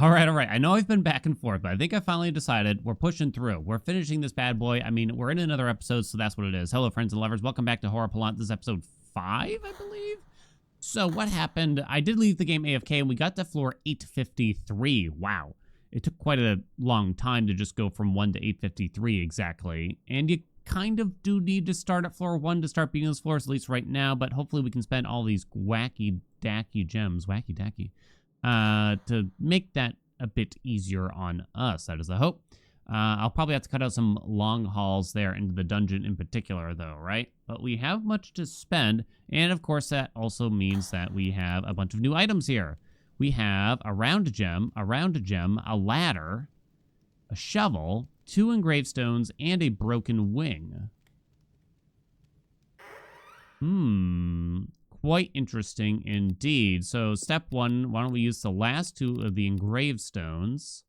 All right, all right. I know I've been back and forth, but I think I finally decided we're pushing through. We're finishing this bad boy. I mean, we're in another episode, so that's what it is. Hello, friends and lovers. Welcome back to Horripilant. This is episode 5, I believe. So what happened? I did leave the game AFK, and we got to floor 853. Wow. It took quite a long time to just go from 1 to 853 exactly. And you kind of do need to start at floor 1 to start beating those floors, at least right now. But hopefully we can spend all these wacky-dacky gems. Wacky-dacky. To make that a bit easier on us. That is the hope. I'll probably have to cut out some long hauls there into the dungeon in particular, though, right? But we have much to spend, and of course that also means that we have a bunch of new items here. We have a round gem, a ladder, a shovel, 2 engraved stones, and a broken wing. Quite interesting indeed. So step 1, why don't we use the last 2 of the engraved stones?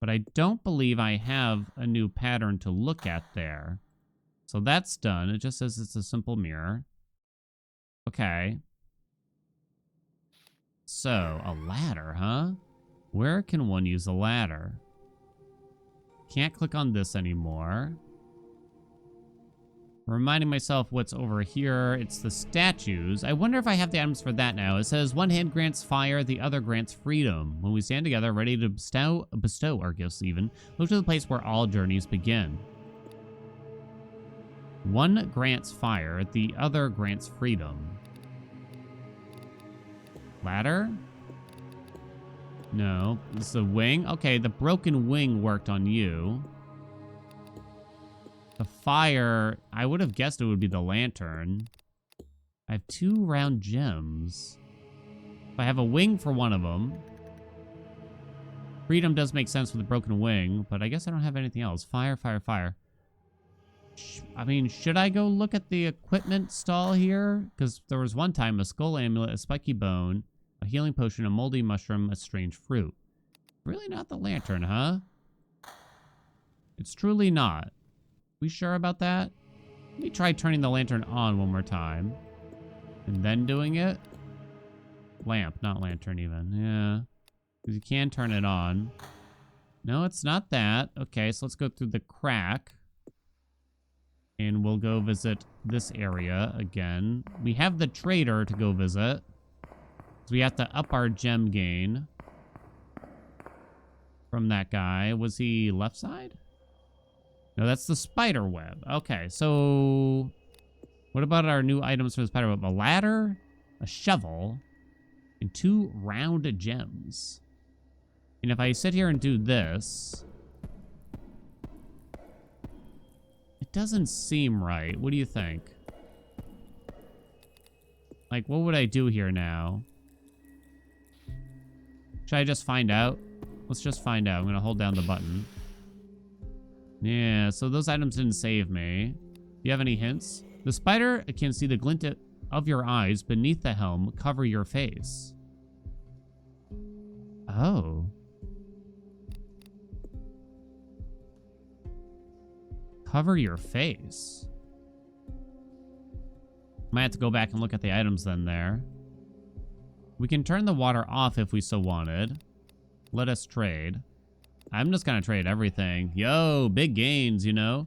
But I don't believe I have a new pattern to look at there. So that's done. It just says it's a simple mirror. Okay. So, a ladder, huh? Where can one use a ladder? Can't click on this anymore. Reminding myself what's over here. It's the statues. I wonder if I have the items for that now. It says one hand grants fire, the other grants freedom. When we stand together, ready to bestow our gifts even, look to the place where all journeys begin. One grants fire, the other grants freedom. Ladder? No. This is a wing? Okay, the broken wing worked on you. The fire, I would have guessed it would be the lantern. I have 2 round gems. I have a wing for one of them. Freedom does make sense with the broken wing, but I guess I don't have anything else. Fire, fire, fire. I mean, should I go look at the equipment stall here? Because there was one time a skull amulet, a spiky bone, a healing potion, a moldy mushroom, a strange fruit. Really not the lantern, huh? It's truly not. We sure about that? Let me try turning the lantern on one more time. And then doing it? Lamp, not lantern even. Yeah. Because you can turn it on. No, it's not that. Okay, so let's go through the crack. And we'll go visit this area again. We have the trader to go visit. So we have to up our gem gain. From that guy. Was he left side? No, that's the spider web. Okay, so what about our new items for the spider web? A ladder, a shovel, and 2 round gems. And if I sit here and do this, it doesn't seem right. What do you think? Like, what would I do here now? Should I just find out? Let's just find out. I'm going to hold down the button. Yeah, so those items didn't save me. Do you have any hints? The spider can see the glint of your eyes beneath the helm. Cover your face. Oh. Cover your face. Might have to go back and look at the items then there. We can turn the water off if we so wanted. Let us trade. I'm just gonna trade everything. Yo, big gains, you know?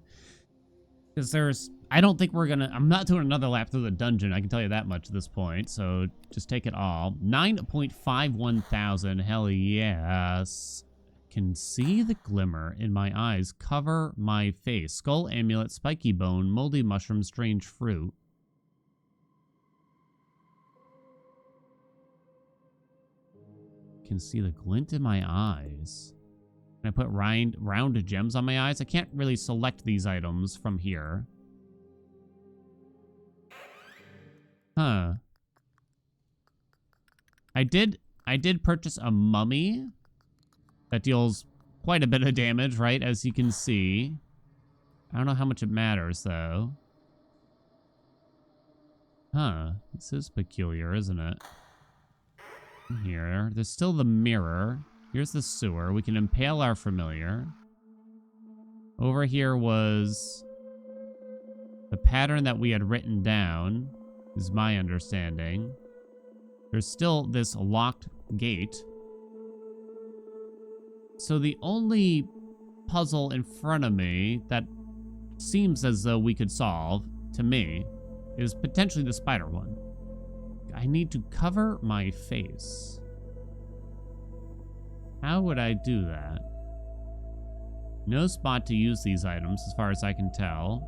Because I don't think I'm not doing another lap through the dungeon. I can tell you that much at this point. So just take it all. 9.51 thousand. Hell yes. Can see the glimmer in my eyes. Cover my face. Skull amulet, spiky bone, moldy mushroom, strange fruit. Can see the glint in my eyes. Can I put round gems on my eyes? I can't really select these items from here. Huh. I did purchase a mummy that deals quite a bit of damage, right? As you can see. I don't know how much it matters, though. Huh. This is peculiar, isn't it? Here. There's still the mirror. Here's the sewer. We can impale our familiar. Over here was the pattern that we had written down, is my understanding. There's still this locked gate. So the only puzzle in front of me that seems as though we could solve, to me, is potentially the spider one. I need to cover my face. How would I do that? No spot to use these items, as far as I can tell.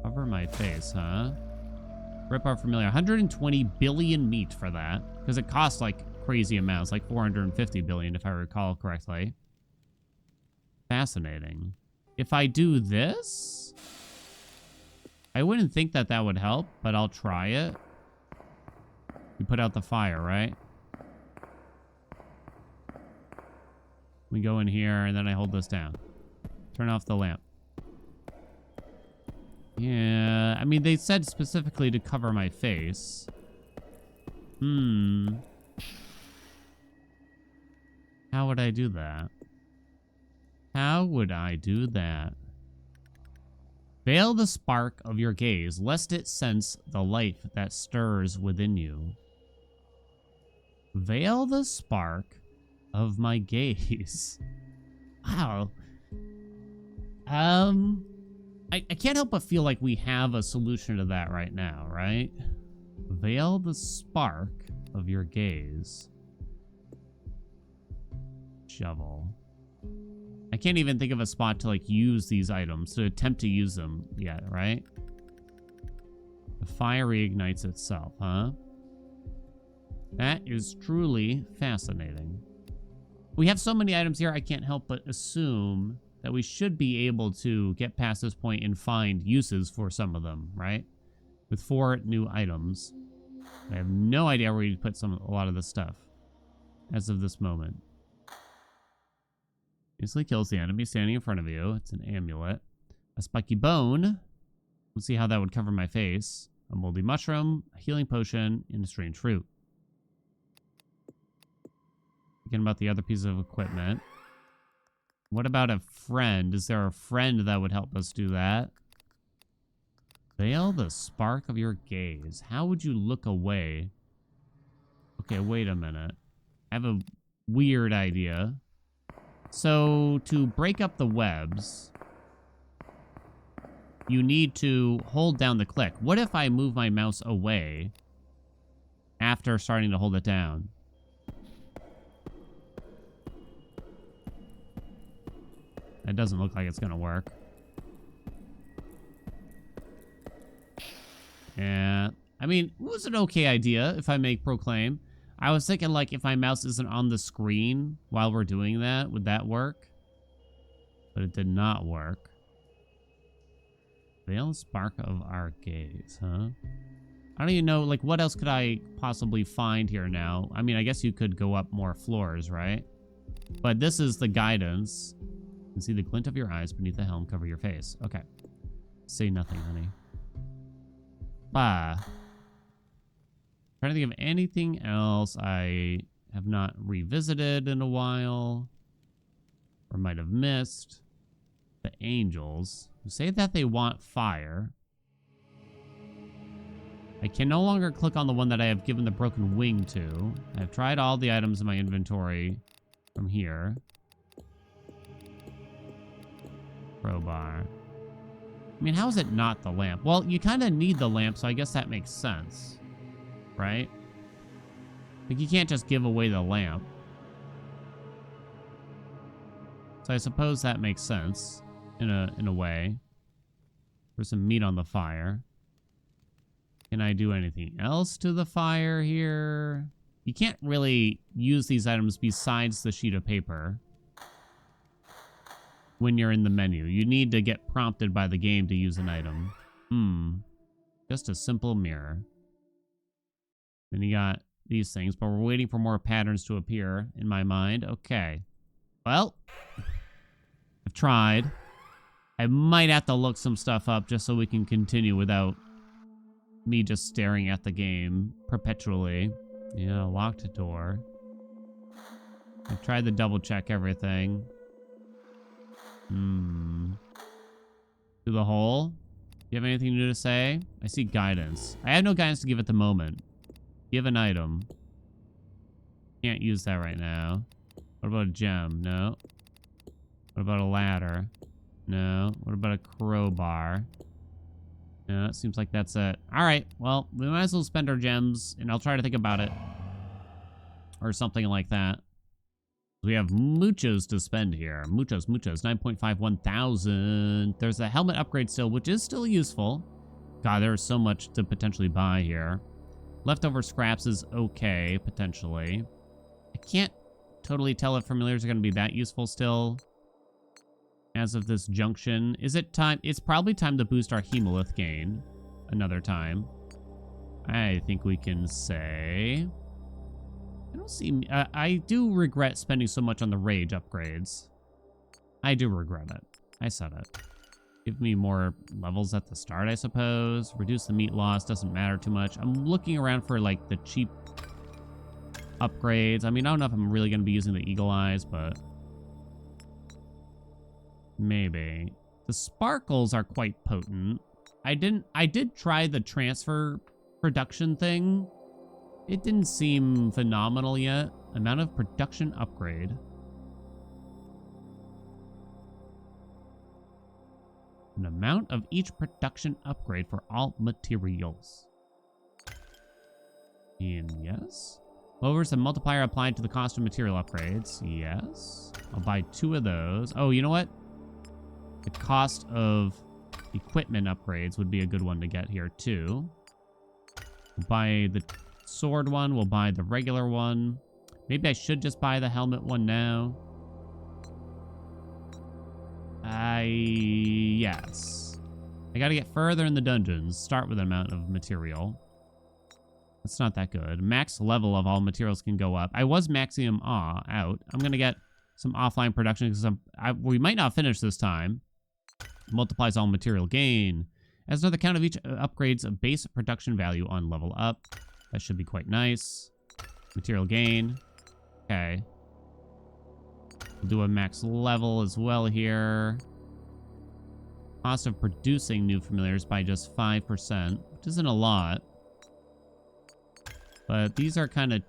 Cover my face, huh? Rip our familiar. 120 billion meat for that. Because it costs like crazy amounts, like 450 billion if I recall correctly. Fascinating. If I do this, I wouldn't think that that would help, but I'll try it. We put out the fire, right? We go in here, and then I hold this down. Turn off the lamp. Yeah, I mean, they said specifically to cover my face. How would I do that? How would I do that? Veil the spark of your gaze, lest it sense the life that stirs within you. Veil the spark of my gaze. Wow. I can't help but feel like we have a solution to that right now, right? Veil the spark of your gaze. Shovel. I can't even think of a spot to like use these items, to attempt to use them yet, right? The fire reignites itself, huh? That is truly fascinating. We have so many items here, I can't help but assume that we should be able to get past this point and find uses for some of them, right? With 4 new items. I have no idea where you put a lot of this stuff as of this moment. Instantly kills the enemy standing in front of you. It's an amulet. A spiky bone. Let's see how that would cover my face. A moldy mushroom, a healing potion, and a strange fruit. Thinking about the other pieces of equipment. What about a friend? Is there a friend that would help us do that? Veil the spark of your gaze. How would you look away? Okay, wait a minute. I have a weird idea. So, to break up the webs, you need to hold down the click. What if I move my mouse away after starting to hold it down? That doesn't look like it's going to work. Yeah. I mean, it was an okay idea if I make proclaim. I was thinking, like, if my mouse isn't on the screen while we're doing that, would that work? But it did not work. Veil spark of our gaze, huh? I don't even know, like, what else could I possibly find here now? I mean, I guess you could go up more floors, right? But this is the guidance. You can see the glint of your eyes beneath the helm cover your face. Okay. Say nothing, honey. Trying to think of anything else I have not revisited in a while. Or might have missed. The angels, who say that they want fire. I can no longer click on the one that I have given the broken wing to. I've tried all the items in my inventory from here. Crowbar. I mean, how is it not the lamp? Well, you kind of need the lamp, so I guess that makes sense. Right? Like, you can't just give away the lamp. So I suppose that makes sense in a way. There's some meat on the fire. Can I do anything else to the fire here? You can't really use these items besides the sheet of paper when you're in the menu. You need to get prompted by the game to use an item. Just a simple mirror. Then you got these things, but we're waiting for more patterns to appear in my mind. Okay. Well, I've tried. I might have to look some stuff up just so we can continue without me just staring at the game perpetually. Yeah, locked door. I've tried to double check everything. To the hole? Do you have anything new to say? I see guidance. I have no guidance to give at the moment. Give an item. Can't use that right now. What about a gem? No. What about a ladder? No. What about a crowbar? No, it seems like that's it. All right. Well, we might as well spend our gems, and I'll try to think about it. Or something like that. We have muchos to spend here. Muchos. 9.51 thousand. There's a helmet upgrade still, which is still useful. God, there's so much to potentially buy here. Leftover scraps is okay, potentially. I can't totally tell if familiars are going to be that useful still. As of this junction. Is it time? It's probably time to boost our Hemolith gain. Another time. I think we can say... I don't see... I do regret spending so much on the rage upgrades. I do regret it. I said it. Give me more levels at the start, I suppose. Reduce the meat loss. Doesn't matter too much. I'm looking around for, like, the cheap upgrades. I mean, I don't know if I'm really going to be using the eagle eyes, but... maybe. The sparkles are quite potent. I did try the transfer production thing. It didn't seem phenomenal yet. Amount of production upgrade. An amount of each production upgrade for all materials. And yes. Lowers the multiplier applied to the cost of material upgrades. Yes. I'll buy 2 of those. Oh, you know what? The cost of equipment upgrades would be a good one to get here, too. We'll buy the sword one. We'll buy the regular one. Maybe I should just buy the helmet one now. Yes. I gotta get further in the dungeons. Start with an amount of material. That's not that good. Max level of all materials can go up. I was maxing them out. I'm gonna get some offline production because we might not finish this time. Multiplies all material gain. As another count of each upgrades a base production value on level up. That should be quite nice. Material gain. Okay. We'll do a max level as well here. Cost of producing new familiars by just 5%, which isn't a lot. But these are kind of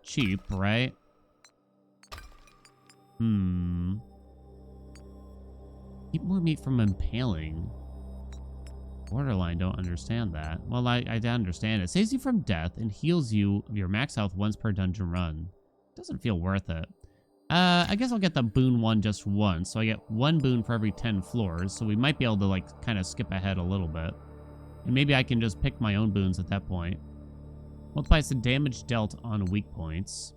cheap, right? Keep more meat from impaling. Borderline don't understand that. Well, I understand it. Saves you from death and heals you of your max health once per dungeon run. Doesn't feel worth it. I guess I'll get the boon one just once. So I get 1 boon for every 10 floors. So we might be able to, like, kind of skip ahead a little bit. And maybe I can just pick my own boons at that point. Multiplies the damage dealt on weak points.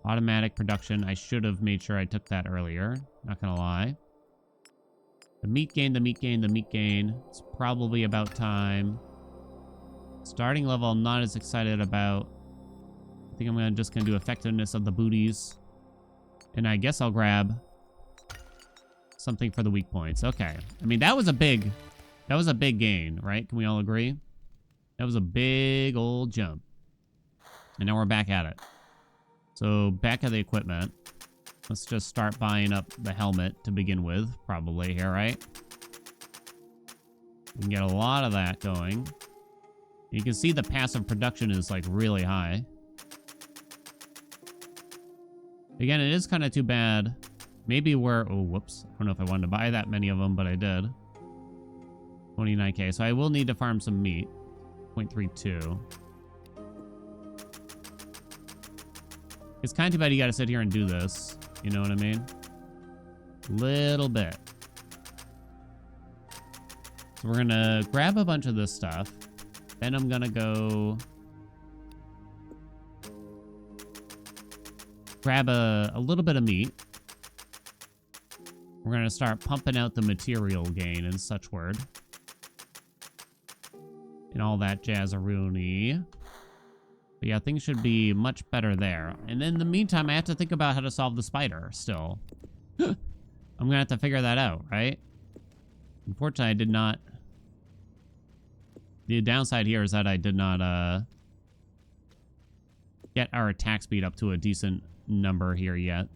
Automatic production. I should have made sure I took that earlier. Not gonna lie. The meat gain. It's probably about time. Starting level, I'm not as excited about. I think I'm just gonna do effectiveness of the booties. And I guess I'll grab something for the weak points. Okay. I mean, that was a big gain, right? Can we all agree? That was a big old jump. And now we're back at it. So back at the equipment. Let's just start buying up the helmet to begin with, probably here, right? We can get a lot of that going. You can see the passive production is, like, really high. Again, it is kind of too bad. Maybe we're... oh, whoops. I don't know if I wanted to buy that many of them, but I did. 29k. So I will need to farm some meat. 0.32. It's kind of too bad you gotta sit here and do this. You know what I mean? Little bit. So we're gonna grab a bunch of this stuff. Then I'm gonna go... grab a little bit of meat. We're gonna start pumping out the material gain and such word. And all that jazz-a-rooney. But yeah, things should be much better there. And in the meantime, I have to think about how to solve the spider still. I'm gonna have to figure that out, right? Unfortunately, I did not... the downside here is that I did not get our attack speed up to a decent number here yet.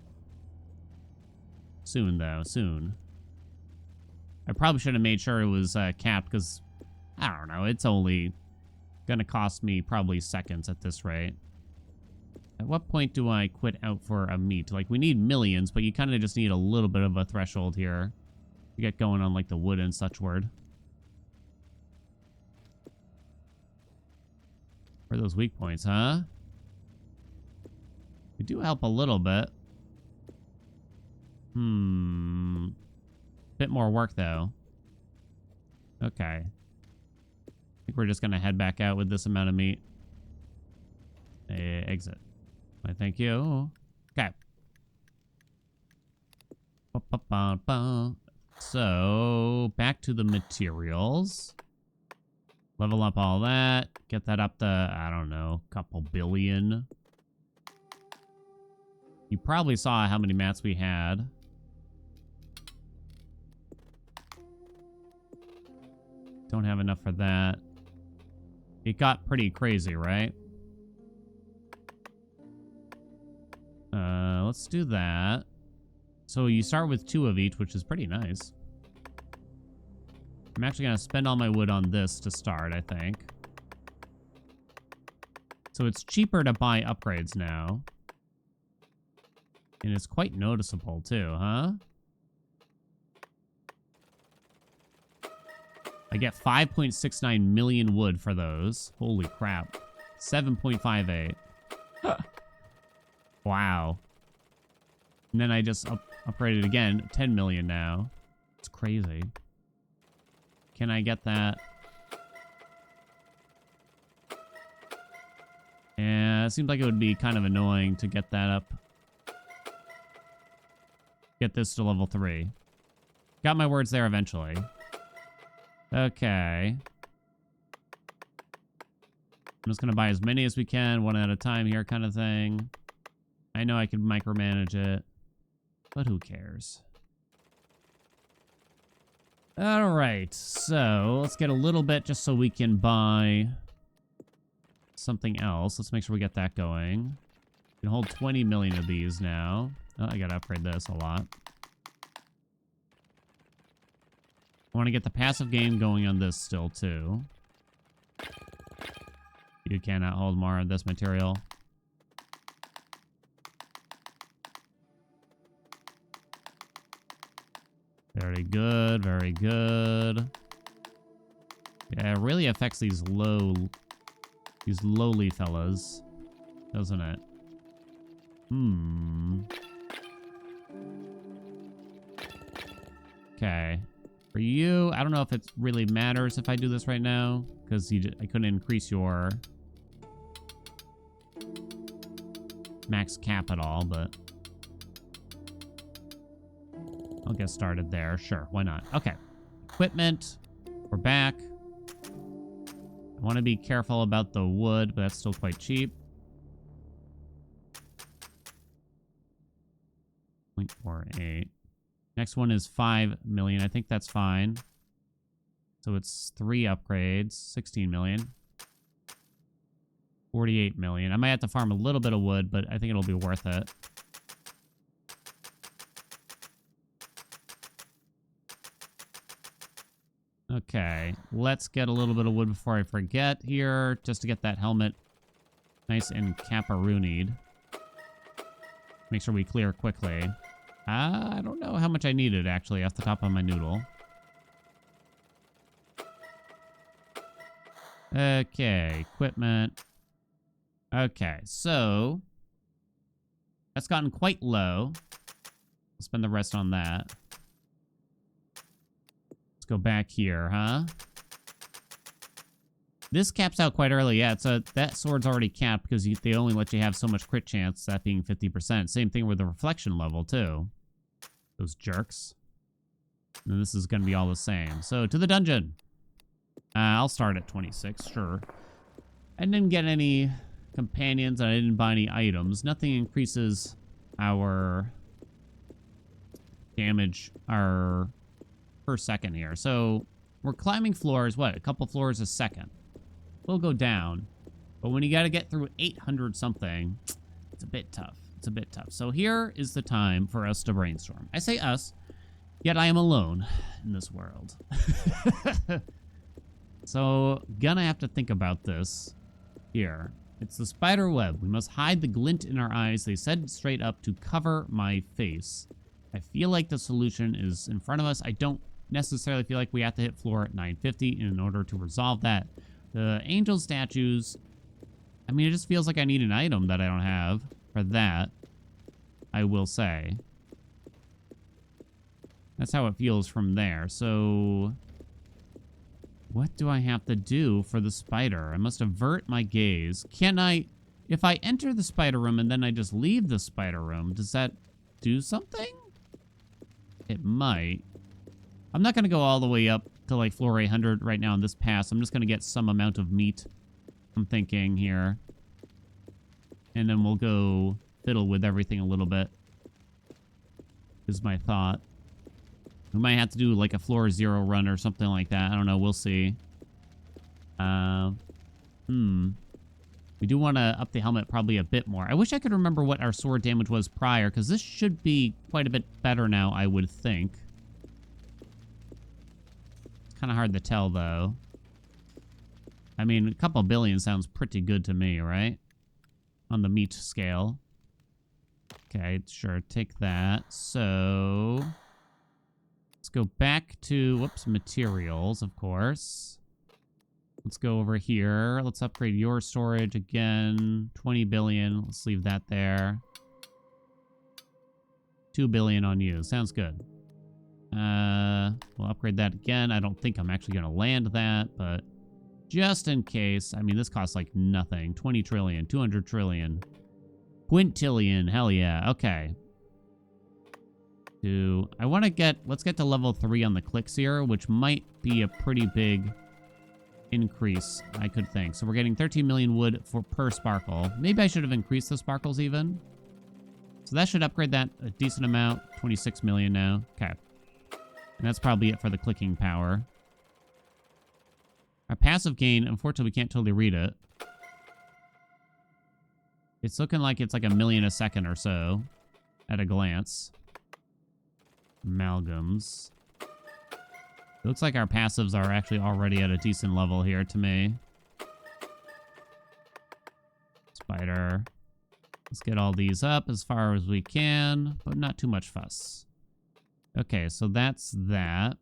Soon, though. Soon. I probably should have made sure it was capped, because, I don't know, it's only gonna cost me probably seconds at this rate. At what point do I quit out for a meat? Like, we need millions, but you kind of just need a little bit of a threshold here to get going on, like, the wood and such word. Where are those weak points, huh? They do help a little bit. Bit more work, though. Okay. I think we're just going to head back out with this amount of meat. Exit. Why, thank you. Okay. So, back to the materials. Level up all that. Get that up to, I don't know, a couple billion. You probably saw how many mats we had. Don't have enough for that. It got pretty crazy, right? Let's do that. So you start with 2 of each, which is pretty nice. I'm actually going to spend all my wood on this to start, I think. So it's cheaper to buy upgrades now. And it's quite noticeable too, huh? I get 5.69 million wood for those. Holy crap. 7.58. Wow. And then I just upgraded again. 10 million now. It's crazy. Can I get that? Yeah, it seems like it would be kind of annoying to get that up. Get this to level 3. Got my words there eventually. Okay. I'm just going to buy as many as we can, one at a time here kind of thing. I know I can micromanage it, but who cares? All right, so let's get a little bit just so we can buy something else. Let's make sure we get that going. We can hold 20 million of these now. Oh, I got to upgrade this a lot. I want to get the passive game going on this still, too. You cannot hold more of this material. Very good, very good. Yeah, it really affects these lowly fellas, doesn't it? Okay. For you, I don't know if it really matters if I do this right now, because I couldn't increase your max cap at all, but I'll get started there. Sure, why not? Okay. Equipment. We're back. I want to be careful about the wood, but that's still quite cheap. 0.48. Next one is 5 million. I think that's fine. So it's 3 upgrades. 16 million. 48 million. I might have to farm a little bit of wood, but I think it'll be worth it. Okay, let's get a little bit of wood before I forget here, just to get that helmet nice and caparoonied. Make sure we clear quickly. I don't know how much I needed, actually, off the top of my noodle. Okay, equipment. Okay, so that's gotten quite low. We'll spend the rest on that. Let's go back here, huh? This caps out quite early. Yeah, that sword's already capped because they only let you have so much crit chance, that being 50%. Same thing with the reflection level, too. Those jerks. And this is going to be all the same. So, to the dungeon. I'll start at 26, sure. I didn't get any companions, and I didn't buy any items. Nothing increases our damage per second here. So, we're climbing floors, what, a couple floors a second. We'll go down. But when you got to get through 800 something, it's a bit tough. It's a bit tough. So here is the time for us to brainstorm. I say us, yet I am alone in this world. So, gonna have to think about this here. It's the spider web. We must hide the glint in our eyes. They said straight up to cover my face. I feel like the solution is in front of us. I don't necessarily feel like we have to hit floor at 950 in order to resolve that. The angel statues, I mean, it just feels like I need an item that I don't have for that, I will say. That's how it feels from there. So what do I have to do for the spider? I must avert my gaze. Can I, if I enter the spider room and then I just leave the spider room, does that do something? It might. I'm not going to go all the way up to like floor 800 right now in this pass. I'm just going to get some amount of meat, I'm thinking here. And then we'll go fiddle with everything a little bit, is my thought. We might have to do like a floor 0 run or something like that. I don't know. We'll see. We do want to up the helmet probably a bit more. I wish I could remember what our sword damage was prior, because this should be quite a bit better now, I would think. It's kind of hard to tell, though. I mean, a couple billion sounds pretty good to me, right? On the meat scale. Okay, sure. Take that. So let's go back to, whoops, materials, of course. Let's go over here. Let's upgrade your storage again. 20 billion. Let's leave that there. 2 billion on you. Sounds good. We'll upgrade that again. I don't think I'm actually going to land that, but just in case. I mean, this costs like nothing. 20 trillion, 200 trillion, quintillion. Hell yeah. Okay. I want to let's get to level 3 on the clicks here, which might be a pretty big increase, I could think. So we're getting 13 million wood per sparkle. Maybe I should have increased the sparkles even. So that should upgrade that a decent amount. 26 million now. Okay. And that's probably it for the clicking power. Our passive gain, unfortunately, we can't totally read it. It's looking like it's like 1 million a second or so at a glance. Amalgams. It looks like our passives are actually already at a decent level here to me. Spider. Let's get all these up as far as we can, but not too much fuss. Okay, so that's that.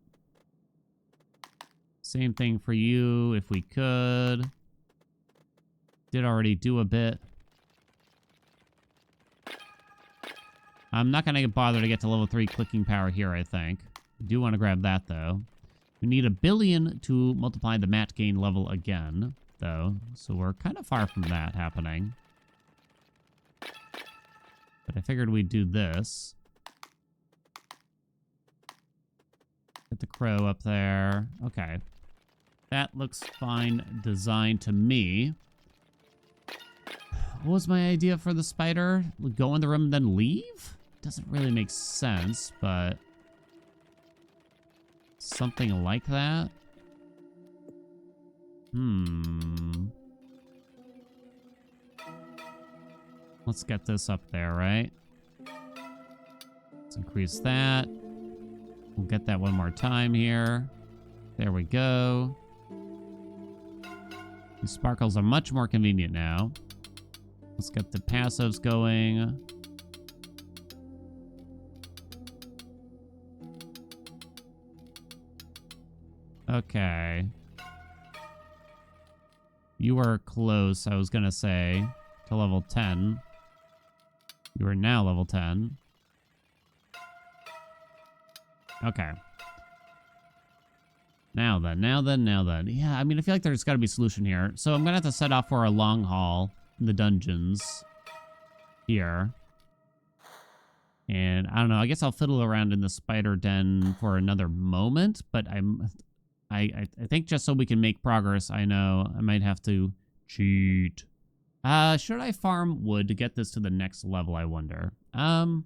Same thing for you, if we could. Did already do a bit. I'm not going to bother to get to level 3 clicking power here, I think. I do want to grab that, though. We need 1 billion to multiply the mat gain level again, though. So we're kind of far from that happening. But I figured we'd do this. Get the crow up there. Okay. That looks fine designed to me. What was my idea for the spider? Go in the room and then leave? Doesn't really make sense, but something like that? Let's get this up there, right? Let's increase that. We'll get that one more time here. There we go. These sparkles are much more convenient now. Let's get the passives going. Okay. You are close, I was gonna say, to level 10. You are now level 10. Okay. Now then. Yeah, I mean, I feel like there's got to be a solution here. So I'm gonna have to set off for a long haul in the dungeons here. And I don't know, I guess I'll fiddle around in the spider den for another moment, but I think just so we can make progress, I know I might have to cheat. Should I farm wood to get this to the next level, I wonder? Nah,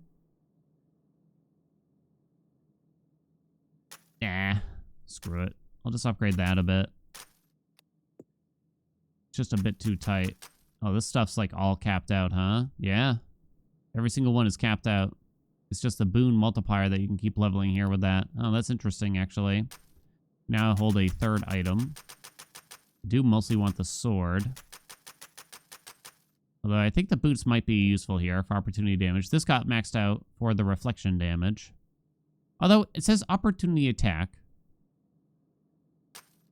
screw it. I'll just upgrade that a bit. It's just a bit too tight. Oh, this stuff's like all capped out, huh? Yeah. Every single one is capped out. It's just a boon multiplier that you can keep leveling here with that. Oh, that's interesting, actually. Now I hold a third item. I do mostly want the sword. Although I think the boots might be useful here for opportunity damage. This got maxed out for the reflection damage. Although it says opportunity attack.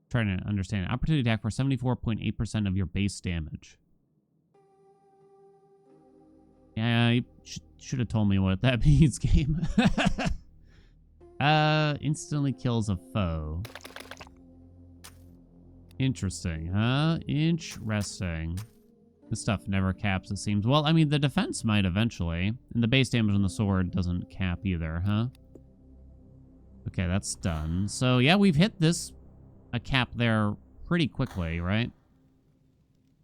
Trying to understand it. Opportunity attack for 74.8% of your base damage. Yeah, you should have told me what that means, game. Instantly kills a foe. Interesting, huh? Interesting. This stuff never caps, it seems. Well, I mean, the defense might eventually. And the base damage on the sword doesn't cap either, huh? Okay, that's done. So, yeah, we've hit a cap there pretty quickly, right?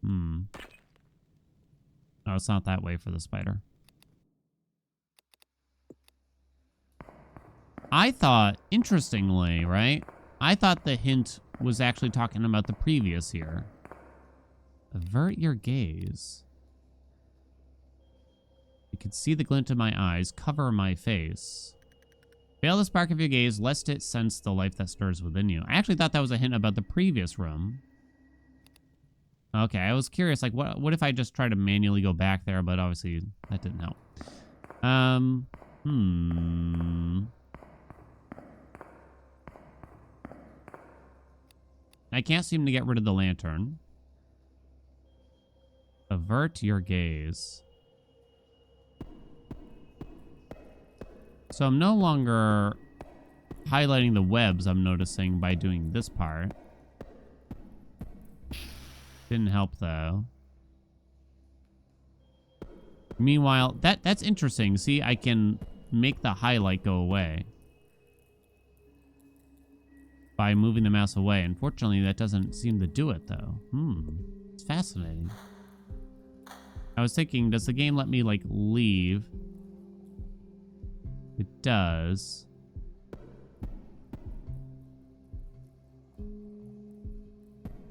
Oh, it's not that way for the spider. I thought, interestingly, right? I thought the hint was actually talking about the previous here. Avert your gaze. You can see the glint in my eyes. Cover my face. Veil the spark of your gaze, lest it sense the life that stirs within you. I actually thought that was a hint about the previous room. Okay, I was curious, like, what if I just try to manually go back there, but obviously that didn't help. I can't seem to get rid of the lantern. Avert your gaze. So I'm no longer highlighting the webs, I'm noticing, by doing this part. Didn't help, though. Meanwhile, that's interesting. See, I can make the highlight go away by moving the mouse away. Unfortunately, that doesn't seem to do it, though. It's fascinating. I was thinking, does the game let me, like, leave? It does.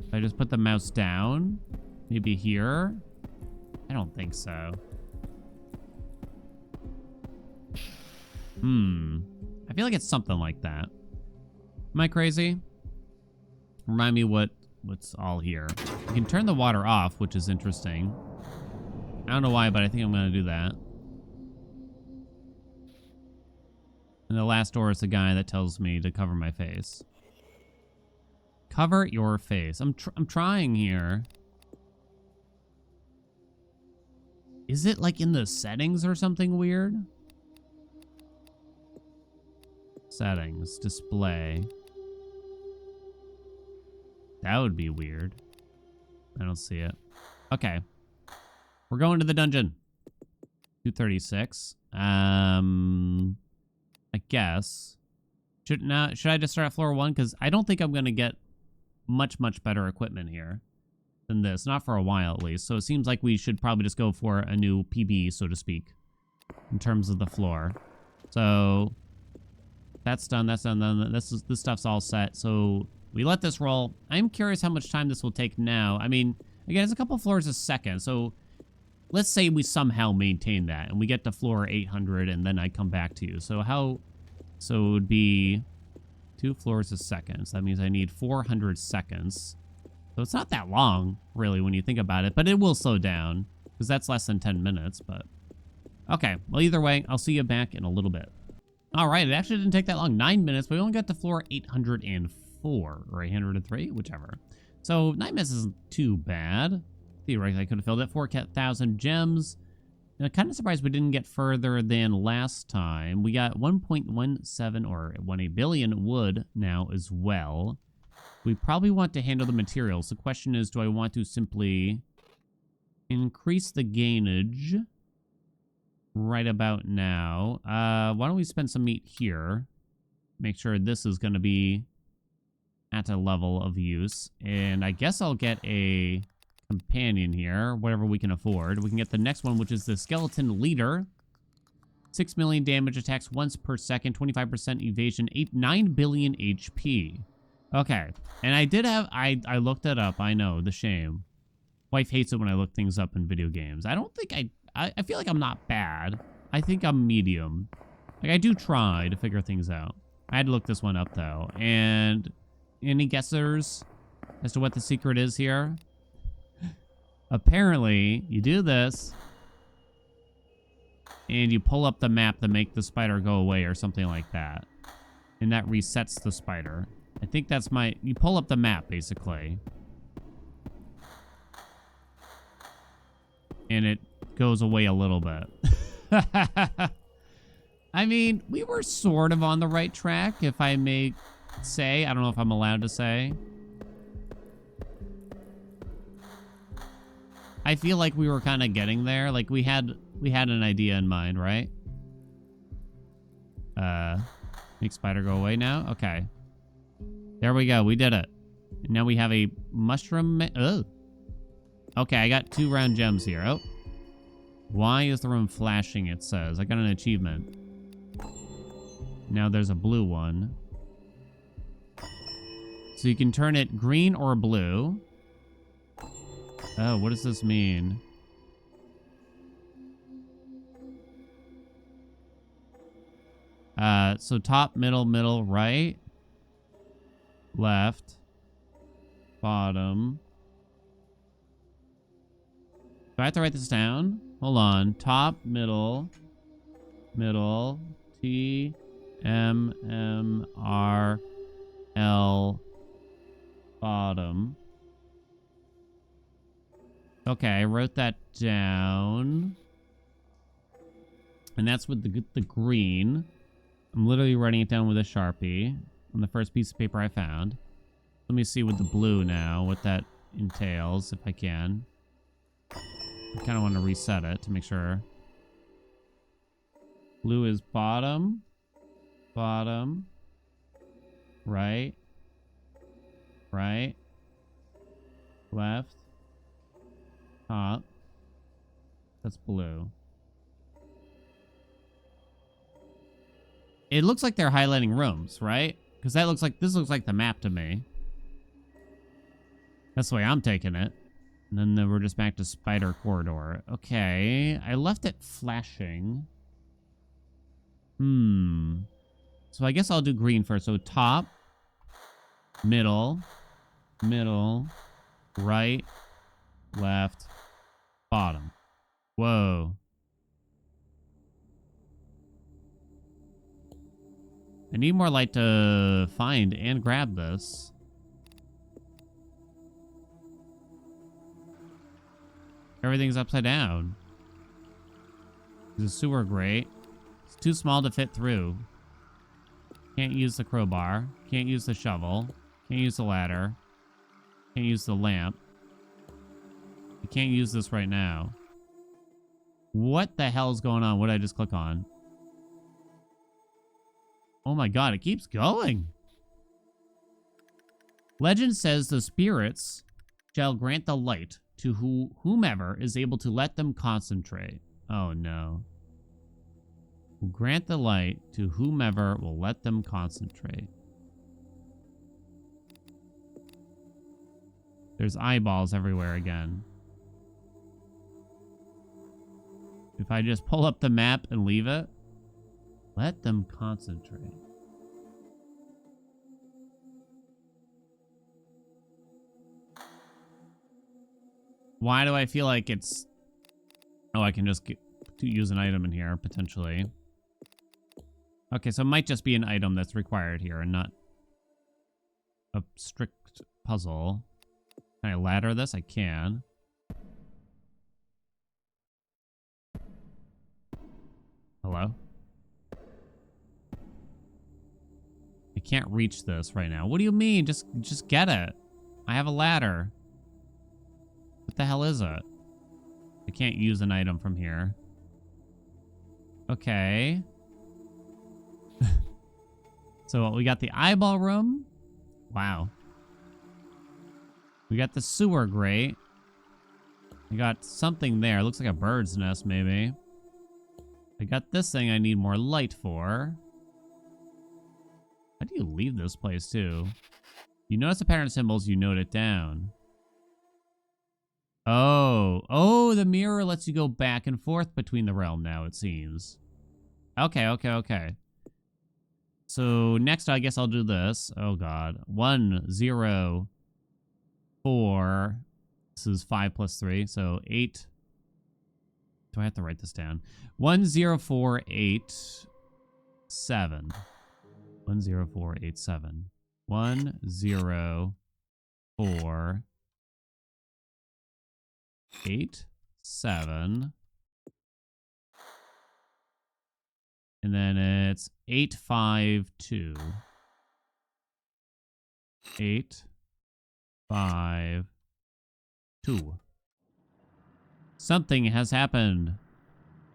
If I just put the mouse down, maybe here? I don't think so. I feel like it's something like that. Am I crazy? Remind me what's all here. You can turn the water off, which is interesting. I don't know why, but I think I'm going to do that. And the last door is the guy that tells me to cover my face. Cover your face. I'm trying here. Is it like in the settings or something weird? Settings, display. That would be weird. I don't see it. Okay. We're going to the dungeon. 236. I guess. Should I just start at floor 1? Because I don't think I'm going to get much better equipment here than this. Not for a while, at least. So it seems like we should probably just go for a new PB, so to speak, in terms of the floor. So that's done. That's done. This stuff's all set. So we let this roll. I'm curious how much time this will take now. I mean, again, it's a couple floors a second. So let's say we somehow maintain that and we get to floor 800 and then I come back to you. So it would be 2 floors a second. So that means I need 400 seconds. So it's not that long, really, when you think about it, but it will slow down because that's less than 10 minutes, but okay. Well, either way, I'll see you back in a little bit. All right. It actually didn't take that long. 9 minutes, but we only got to floor 804 or 803, whichever. So 9 minutes isn't too bad. Theoretically, I could have filled it. 4,000 gems. I'm kind of surprised we didn't get further than last time. We got 1.17 or 1 billion wood now as well. We probably want to handle the materials. The question is, do I want to simply increase the gainage right about now? Why don't we spend some meat here? Make sure this is going to be at a level of use. And I guess I'll get a companion here, whatever we can afford. We can get the next one, which is the skeleton leader. 6 million damage, attacks once per second, 25% evasion, 9 billion HP. Okay, and I did have, I looked it up. I know, the shame. Wife hates it when I look things up in video games. I don't think I feel like I'm not bad. I think I'm medium. Like, I do try to figure things out. I had to look this one up, though. And any guessers as to what the secret is here? Apparently, you do this, and you pull up the map to make the spider go away or something like that. And that resets the spider. I think that's you pull up the map, basically. And it goes away a little bit. I mean, we were sort of on the right track, if I may say. I don't know if I'm allowed to say. I feel like we were kind of getting there. Like we had an idea in mind, right? Make spider go away now. Okay. There we go. We did it. And now we have a mushroom. Oh. Okay, I got 2 round gems here. Oh. Why is the room flashing? It says. I got an achievement. Now there's a blue one. So you can turn it green or blue. Oh, what does this mean? So top, middle, right, left, bottom. Do I have to write this down? Hold on. Top, middle, T, M, M, R, L, bottom. Okay, I wrote that down. And that's with the green. I'm literally writing it down with a Sharpie on the first piece of paper I found. Let me see with the blue now what that entails, if I can. I kind of want to reset it to make sure. Blue is bottom, right, left, top. That's blue. It looks like they're highlighting rooms, right? Because this looks like the map to me. That's the way I'm taking it. And then we're just back to spider corridor. Okay, I left it flashing. So I guess I'll do green first. So top, middle, right, left, bottom. Whoa. I need more light to find and grab this. Everything's upside down. There's a sewer grate. It's too small to fit through. Can't use the crowbar. Can't use the shovel. Can't use the ladder. Can't use the lamp. You can't use this right now. What the hell is going on? What did I just click on? Oh my god, it keeps going. Legend says the spirits shall grant the light to whomever is able to let them concentrate. Oh no. Will grant the light to whomever will let them concentrate. There's eyeballs everywhere again. If I just pull up the map and leave it, let them concentrate. Why do I feel like it's... Oh, I can just use an item in here, potentially. Okay, so it might just be an item that's required here and not a strict puzzle. Can I ladder this? I can. Hello? I can't reach this right now. What do you mean? Just get it. I have a ladder. What the hell is it? I can't use an item from here. Okay. So we got the eyeball room. Wow. We got the sewer grate. We got something there. Looks like a bird's nest, maybe. I got this thing I need more light for. How do you leave this place, too? You notice the pattern symbols, you note it down. Oh, the mirror lets you go back and forth between the realm now, it seems. Okay. So next, I guess I'll do this. Oh, God. 1, 0, 4, This is 5 plus 3, so 8. Do I have to write this down? 10487. 10487. 10487. And then it's 852. 852. Something has happened.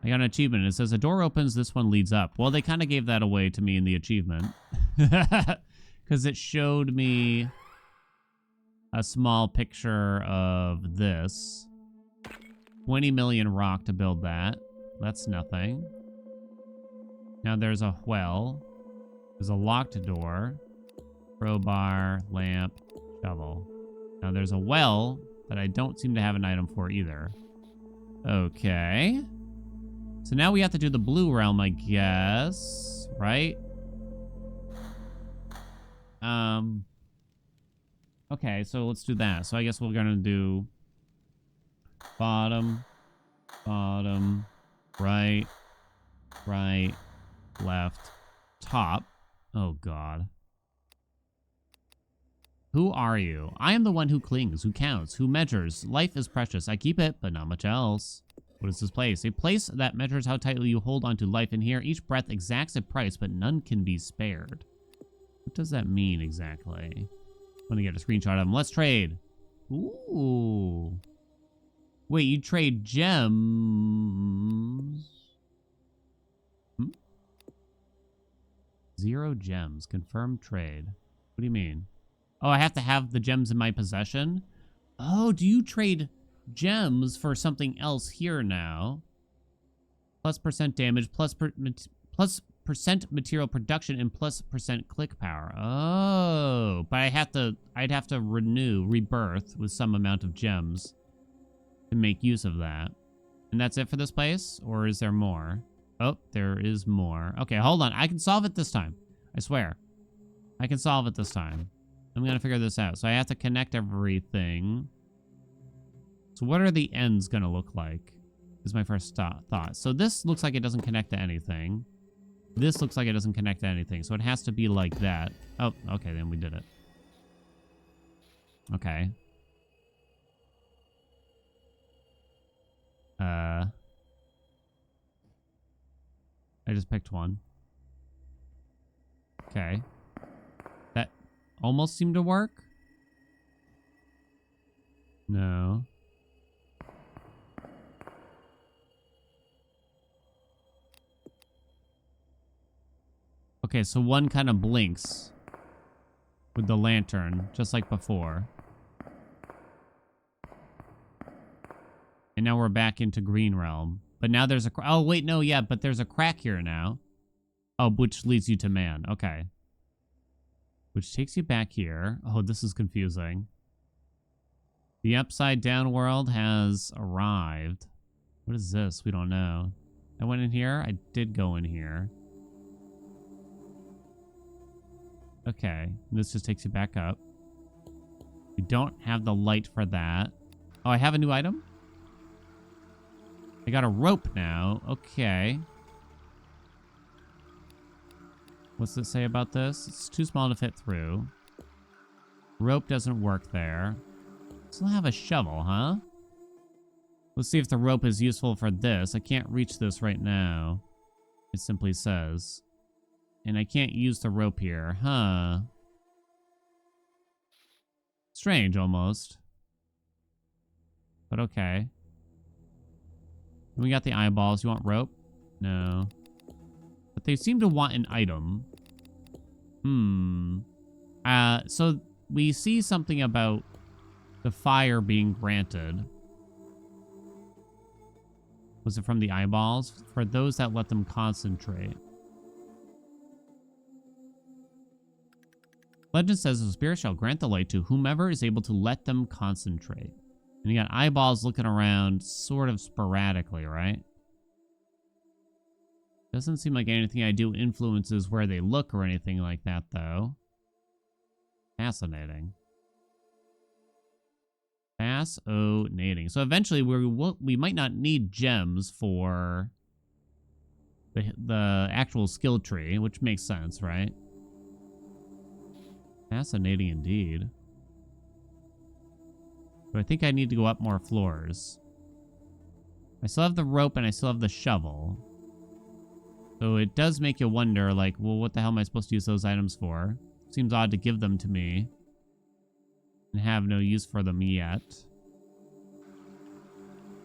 I got an achievement. It says a door opens, this one leads up. Well, they kind of gave that away to me in the achievement. Because it showed me a small picture of this. 20 million rock to build that. That's nothing. Now there's a well. There's a locked door. Crowbar, lamp, shovel. Now there's a well that I don't seem to have an item for either. Okay. So now we have to do the blue realm, I guess. Right? Okay, so let's do that. So I guess we're gonna do bottom, bottom, right, right, left, top. Oh, God. Who are you? I am the one who clings, who counts, who measures. Life is precious. I keep it, but not much else. What is this place? A place that measures how tightly you hold onto life. In here, each breath exacts a price, but none can be spared. What does that mean exactly? I'm gonna get a screenshot of them. Let's trade. Ooh. Wait, you trade gems? 0 gems. Confirm trade. What do you mean? Oh, I have to have the gems in my possession? Oh, do you trade gems for something else here now? Plus % damage, plus % material production, and plus % click power. Oh, but I'd have to renew rebirth with some amount of gems to make use of that. And that's it for this place? Or is there more? Oh, there is more. Okay, hold on. I can solve it this time. I swear. I can solve it this time. I'm going to figure this out. So I have to connect everything. So what are the ends going to look like? Is my first thought. So this looks like it doesn't connect to anything. This looks like it doesn't connect to anything. So it has to be like that. Oh, okay. Then we did it. Okay. I just picked one. Okay. That almost seemed to work. No. Okay, so one kind of blinks with the lantern, just like before. And now we're back into green realm. But now there's a... Oh, wait, no, yeah, but there's a crack here now. Oh, which leads you to man. Okay. Which takes you back here. Oh, this is confusing. The upside down world has arrived. What is this? We don't know. I went in here? I did go in here. Okay. This just takes you back up. We don't have the light for that. Oh, I have a new item? I got a rope now. Okay. What's it say about this? It's too small to fit through. Rope doesn't work there. Still have a shovel, huh? Let's see if the rope is useful for this. I can't reach this right now. It simply says. And I can't use the rope here, huh? Strange, almost. But okay. We got the eyeballs. You want rope? No. But they seem to want an item. So we see something about the fire being granted. Was it from the eyeballs? For those that let them concentrate. Legend says the spirit shall grant the light to whomever is able to let them concentrate. And you got eyeballs looking around sort of sporadically, right? Doesn't seem like anything I do influences where they look or anything like that, though. Fascinating. Fascinating. So eventually we might not need gems for the actual skill tree, which makes sense, right? Fascinating indeed. But I think I need to go up more floors. I still have the rope and I still have the shovel. So it does make you wonder, like, well, what the hell am I supposed to use those items for? Seems odd to give them to me and have no use for them yet.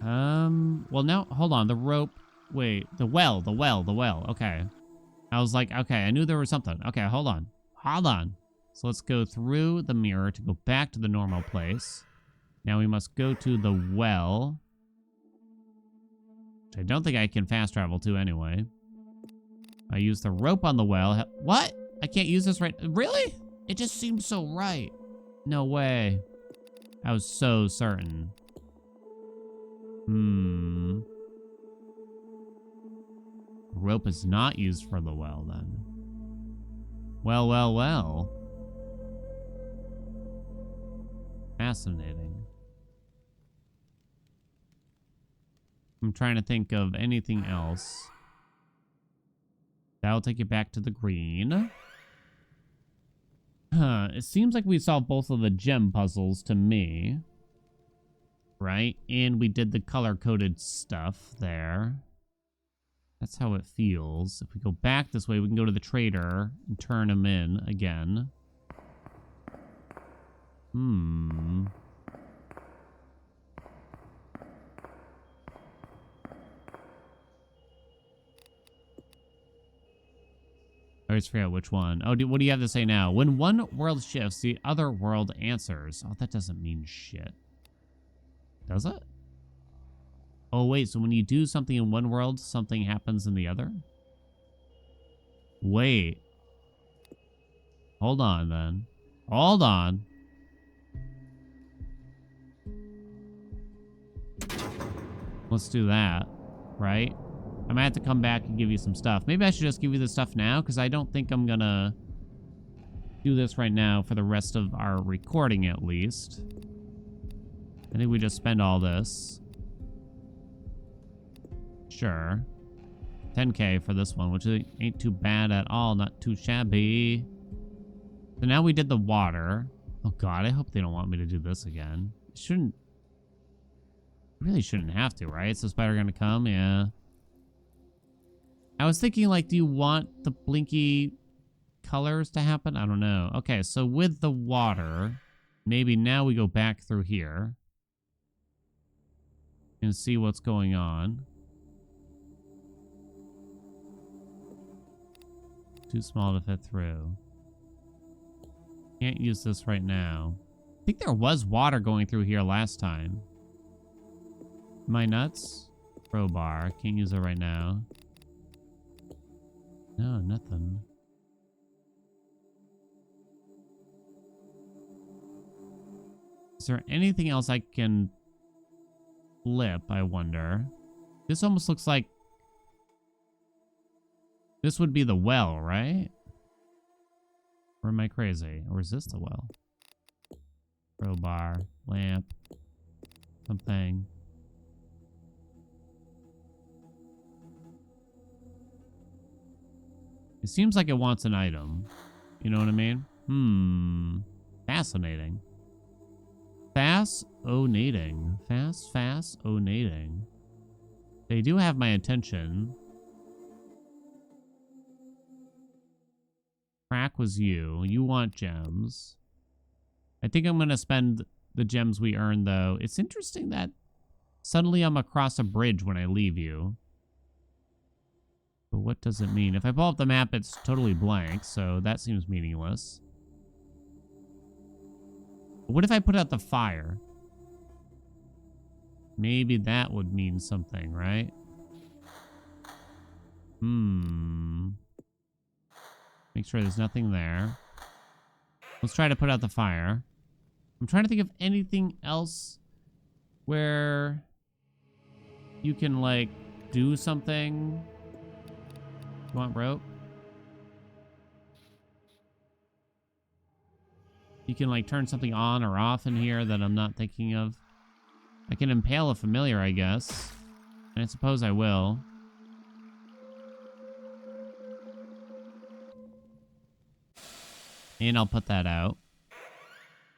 Well, now, hold on. The rope. Wait, the well. Okay. I was like, okay, I knew there was something. Okay, hold on. So let's go through the mirror to go back to the normal place. Now we must go to the well, which I don't think I can fast travel to anyway. I use the rope on the well. What? I can't use this right. Really? It just seems so right. No way. I was so certain. Rope is not used for the well then. Well. Fascinating. I'm trying to think of anything else. That'll take you back to the green. It seems like we solved both of the gem puzzles to me. Right? And we did the color-coded stuff there. That's how it feels. If we go back this way, we can go to the trader and turn him in again. I always forget which one. Oh, what do you have to say now? When one world shifts, the other world answers. Oh, that doesn't mean shit. Does it? Oh, wait. So when you do something in one world, something happens in the other? Wait. Hold on, then. Hold on. Let's do that, right? I might have to come back and give you some stuff. Maybe I should just give you the stuff now, because I don't think I'm gonna do this right now for the rest of our recording, at least. I think we just spend all this. Sure. 10K for this one, which ain't too bad at all. Not too shabby. So now we did the water. Oh, God, I hope they don't want me to do this again. It shouldn't. Really shouldn't have to, right? Is the spider gonna come? Yeah. I was thinking, like, do you want the blinky colors to happen? I don't know. Okay, so with the water, maybe now we go back through here and see what's going on. Too small to fit through. Can't use this right now. I think there was water going through here last time. Am I nuts? Crowbar. Can't use it right now. No, nothing. Is there anything else I can flip, I wonder? This almost looks like this would be the well, right? Or am I crazy? Or is this the well? Crowbar, lamp, something. It seems like it wants an item. You know what I mean? Fascinating. Fascinating. Fascinating. They do have my attention. Crack was you. You want gems. I think I'm going to spend the gems we earned, though. It's interesting that suddenly I'm across a bridge when I leave you. But what does it mean? If I pull up the map, it's totally blank, so that seems meaningless. But what if I put out the fire? Maybe that would mean something, right? Make sure there's nothing there. Let's try to put out the fire. I'm trying to think of anything else where you can, like, do something. You want rope? You can, like, turn something on or off in here that I'm not thinking of. I can impale a familiar, I guess. And I suppose I will. And I'll put that out.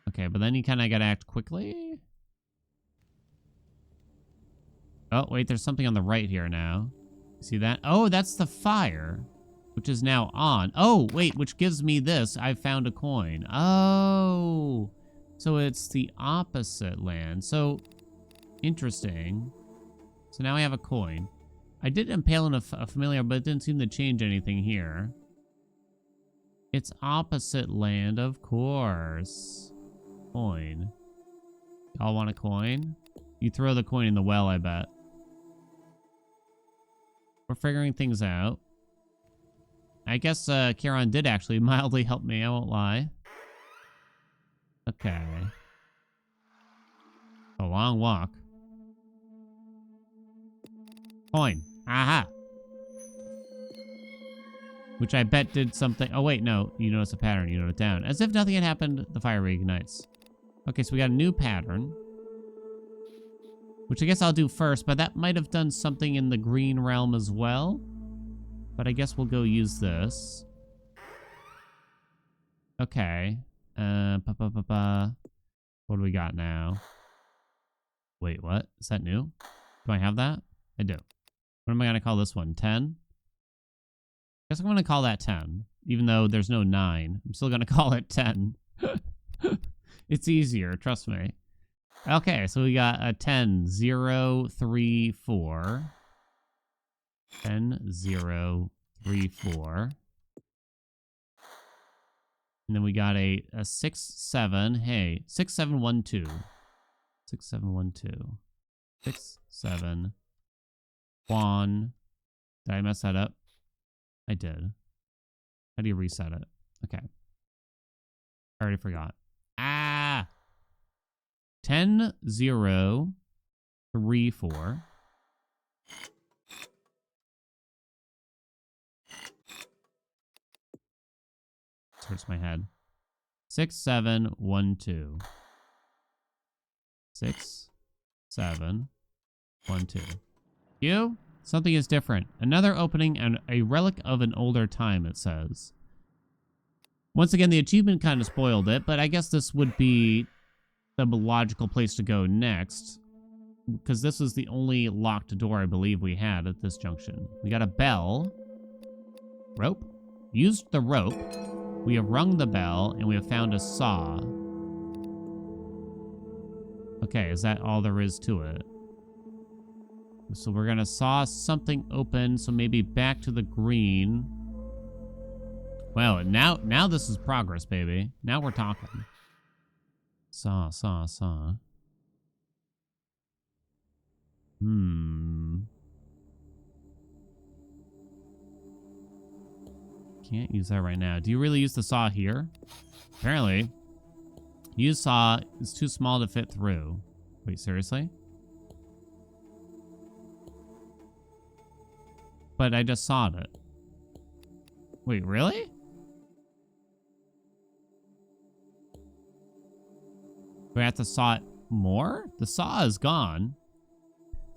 Okay, but then you kind of got to act quickly. Oh, wait, there's something on the right here now. See that? Oh, that's the fire, which is now on. Oh, wait, which gives me this. I found a coin. Oh, so it's the opposite land. So, interesting. So now I have a coin. I did impale in a familiar, but it didn't seem to change anything here. It's opposite land, of course. Coin. Y'all want a coin? You throw the coin in the well, I bet. We're figuring things out. I guess Kieran did actually mildly help me, I won't lie. Okay. A long walk. Coin. Aha! Which I bet did something. Oh, wait, no. You notice a pattern. You note it down. As if nothing had happened, the fire reignites. Okay, so we got a new pattern. Which I guess I'll do first, but that might have done something in the green realm as well. But I guess we'll go use this. Okay. What do we got now? Wait, what? Is that new? Do I have that? I do. What am I going to call this one? 10? I guess I'm going to call that 10. Even though there's no 9. I'm still going to call it 10. It's easier, trust me. Okay, so we got a 10, 0, 3, 4. 10, 0, 3, 4. And then we got a 6, 7. Hey, 6, 7, 1, 2. 6, 7, 1, 2. 6, 7, 1. Did I mess that up? I did. How do you reset it? Okay. I already forgot. Ah! 10, 0, 3, 4. This hurts my head. 6, 7, 1, 2. 6, 7, 1, 2. You? Something is different. Another opening and a relic of an older time, it says. Once again, the achievement kind of spoiled it, but I guess this would be the logical place to go next. Because this is the only locked door I believe we had at this junction. We got a bell. Rope. Used the rope. We have rung the bell, and we have found a saw. Okay, is that all there is to it? So we're gonna saw something open, so maybe back to the green. Well, now this is progress, baby. Now we're talking. Saw. Can't use that right now. Do you really use the saw here? Apparently. Use saw is too small to fit through. Wait, seriously? But I just sawed it. Wait, really? Do I have to saw it more? The saw is gone.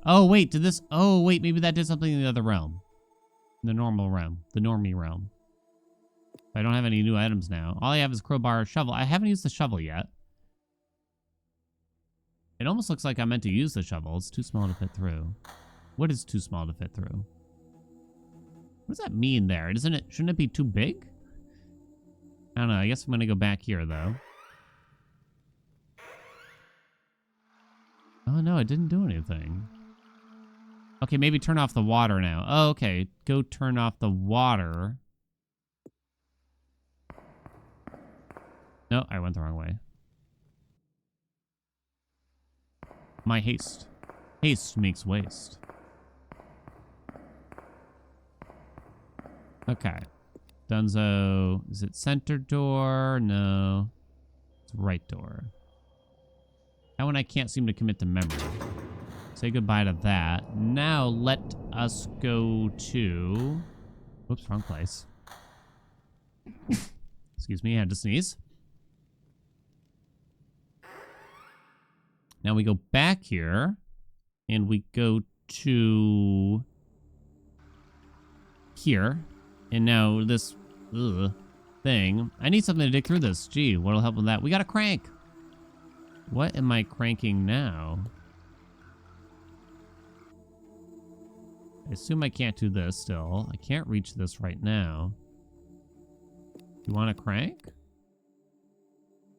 Oh, wait, did this... Oh, wait, maybe that did something in the other realm. The normal realm. The normie realm. I don't have any new items now. All I have is crowbar, shovel. I haven't used the shovel yet. It almost looks like I meant to use the shovel. It's too small to fit through. What is too small to fit through? What does that mean there? Isn't it? Shouldn't it be too big? I don't know. I guess I'm going to go back here, though. Oh, no. It didn't do anything. Okay, maybe turn off the water now. Oh, okay. Go turn off the water. No, I went the wrong way. My haste. Haste makes waste. Okay. Dunzo. Is it center door? No. It's right door. That one I can't seem to commit to memory. Say goodbye to that. Now let us go to... Whoops, wrong place. Excuse me, I had to sneeze. Now we go back here, and we go to here. And now this thing. I need something to dig through this. Gee, what'll help with that? We got a crank. What am I cranking now? I assume I can't do this still. I can't reach this right now. You want a crank?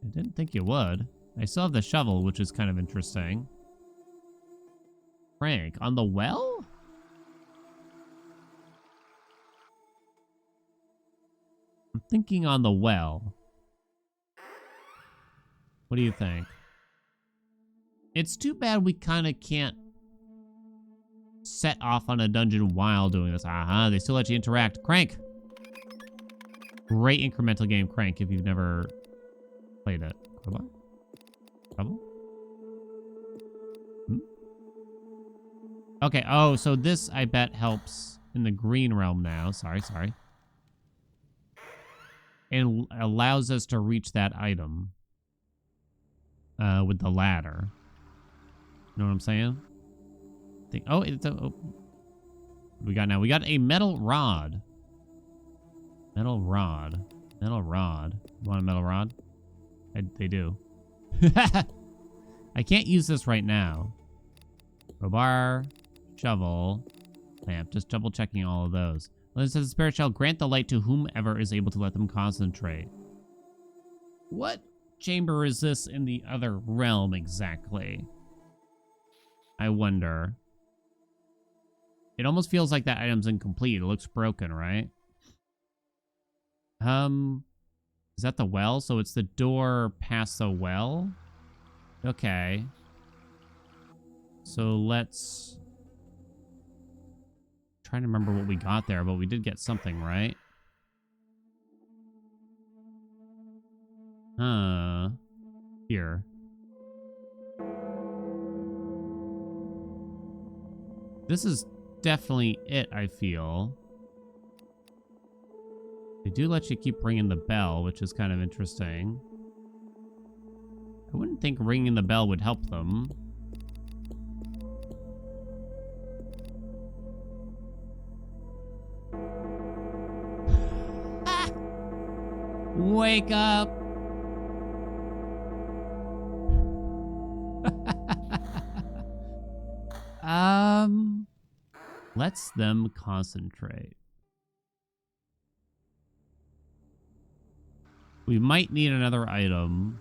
I didn't think you would. I still have the shovel, which is kind of interesting. Crank. On the well? I'm thinking on the well. What do you think? It's too bad we kind of can't set off on a dungeon while doing this. They still let you interact. Crank. Great incremental game, Crank, if you've never played it. Crowbar? Trouble? Okay, oh, so this, I bet, helps in the green realm now. Sorry. And allows us to reach that item with the ladder. You know what I'm saying? What we got now? We got a metal rod. Metal rod. You want a metal rod? They do. I can't use this right now. Crowbar, shovel, lamp. Just double checking all of those. Well, it says the spirit shall grant the light to whomever is able to let them concentrate. What chamber is this in the other realm exactly? I wonder. It almost feels like that item's incomplete. It looks broken, right? Is that the well? So it's the door past the well? Okay. So let's... trying to remember what we got there, but we did get something, right? Here. This is definitely it, I feel. They do let you keep ringing the bell, which is kind of interesting. I wouldn't think ringing the bell would help them. Wake up! Lets them concentrate. We might need another item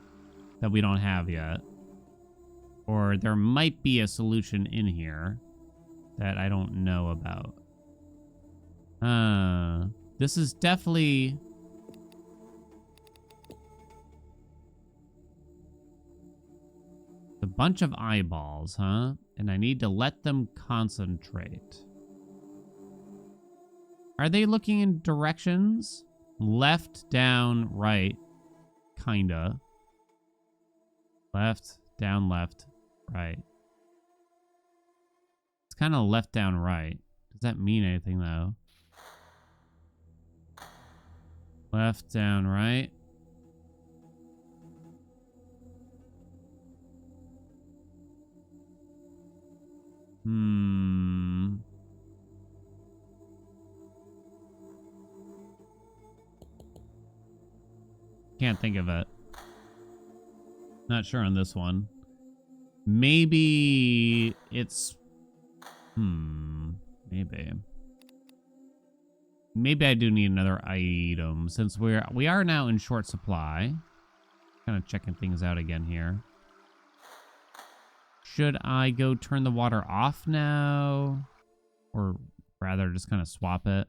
that we don't have yet. Or there might be a solution in here that I don't know about. This is definitely... a bunch of eyeballs, huh? And I need to let them concentrate. Are they looking in directions? Left, down, right. Kinda. Left, down, left, right. It's kind of left, down, right. Does that mean anything, though? Left, down, right. Can't think of it. Not sure on this one. Maybe it's... Maybe. Maybe I do need another item since we are now in short supply. Kind of checking things out again here. Should I go turn the water off now? Or rather just kind of swap it?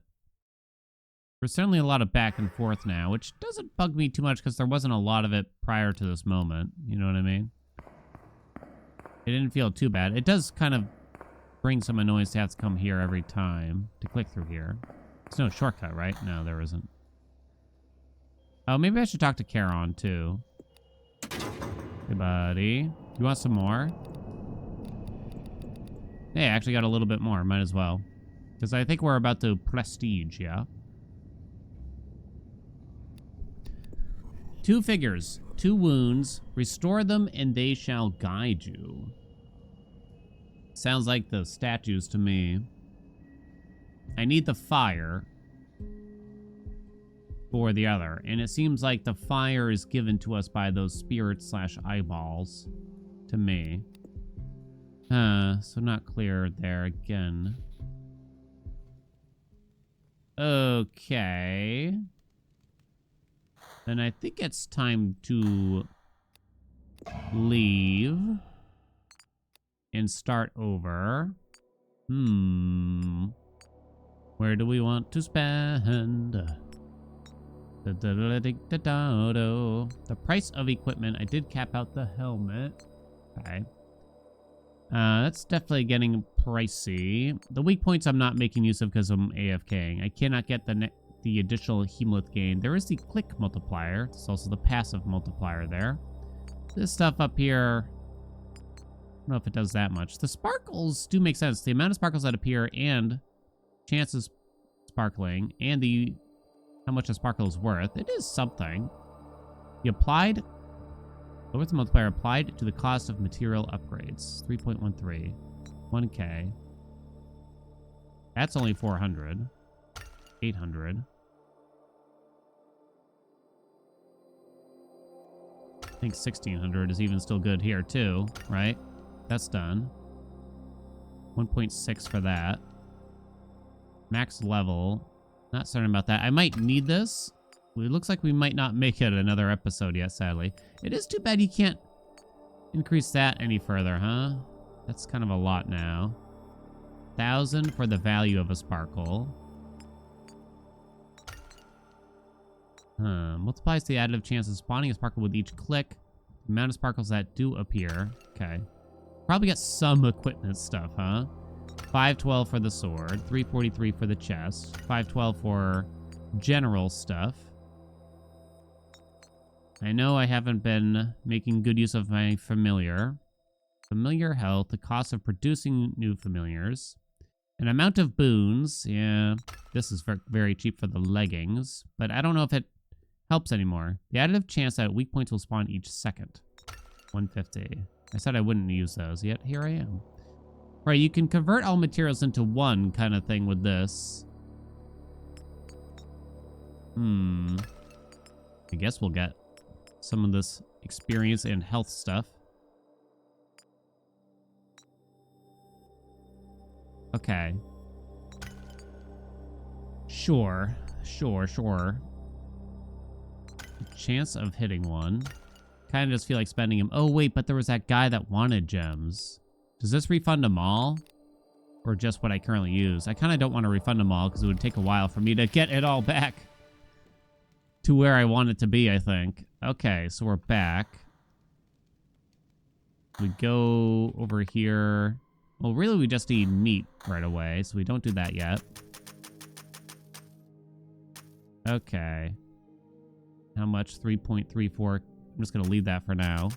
There's certainly a lot of back and forth now, which doesn't bug me too much because there wasn't a lot of it prior to this moment. You know what I mean? It didn't feel too bad. It does kind of bring some annoyance to have to come here every time to click through here. There's no shortcut, right? No, there isn't. Oh, maybe I should talk to Charon, too. Hey, buddy. You want some more? Hey, I actually got a little bit more. Might as well. Because I think we're about to prestige, yeah? 2 figures. 2 wounds. Restore them and they shall guide you. Sounds like the statues to me. I need the fire for the other. And it seems like the fire is given to us by those spirits slash eyeballs to me. So not clear there again. Okay. Then I think it's time to leave and start over. Where do we want to spend? The price of equipment. I did cap out the helmet. Okay. That's definitely getting pricey. The weak points I'm not making use of because I'm AFKing. I cannot get the additional hemolyth gain. There is the click multiplier. There's also the passive multiplier there. This stuff up here, I don't know if it does that much. The sparkles do make sense. The amount of sparkles that appear and chances sparkling and how much a sparkle is worth. It is something. Lower the multiplier applied to the cost of material upgrades. 3.13. 1K. That's only 400. 800. I think 1600 is even still good here too, right? That's done. 1.6 for that. Max level. Not certain about that. I might need this. It looks like we might not make it another episode yet, sadly. It is too bad you can't increase that any further, huh? That's kind of a lot now. 1,000 for the value of a sparkle. Multiplies the additive chance of spawning a sparkle with each click. The amount of sparkles that do appear. Okay. Probably got some equipment stuff, huh? 512 for the sword. 343 for the chest. 512 for general stuff. I know I haven't been making good use of my familiar. Familiar health, the cost of producing new familiars. An amount of boons. Yeah, this is very cheap for the leggings. But I don't know if it helps anymore. The additive chance that weak points will spawn each second. 150. I said I wouldn't use those, yet here I am. Right, you can convert all materials into one kind of thing with this. I guess we'll get some of this experience and health stuff. Okay. Sure. Chance of hitting one. Kind of just feel like spending them. Oh, wait, but there was that guy that wanted gems. Does this refund them all? Or just what I currently use? I kind of don't want to refund them all because it would take a while for me to get it all back to where I want it to be, I think. Okay, so we're back. We go over here. Well, really, we just need meat right away, so we don't do that yet. Okay. How much? 3.34. I'm just going to leave that for now.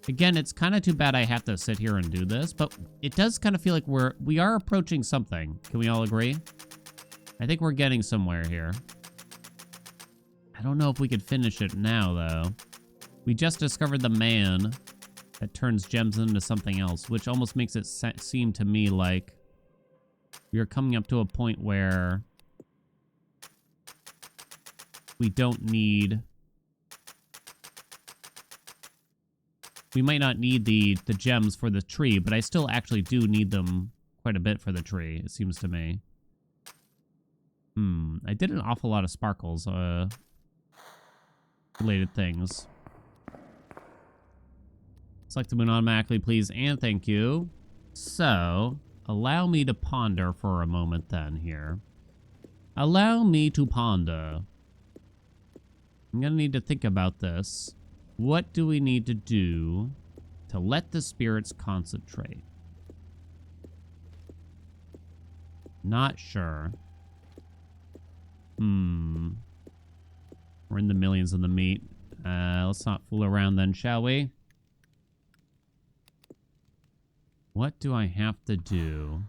Again, it's kind of too bad I have to sit here and do this, but it does kind of feel like we are approaching something. Can we all agree? I think we're getting somewhere here. I don't know if we could finish it now, though. We just discovered the man that turns gems into something else, which almost makes it seem to me like we are coming up to a point where we don't need... We might not need the gems for the tree, but I still actually do need them quite a bit for the tree, it seems to me. I did an awful lot of sparkles, related things. Select the moon automatically, please, and thank you. So, allow me to ponder for a moment then here. Allow me to ponder. I'm gonna need to think about this. What do we need to do to let the spirits concentrate? Not sure. We're in the millions of the meat. Let's not fool around then, shall we? What do I have to do?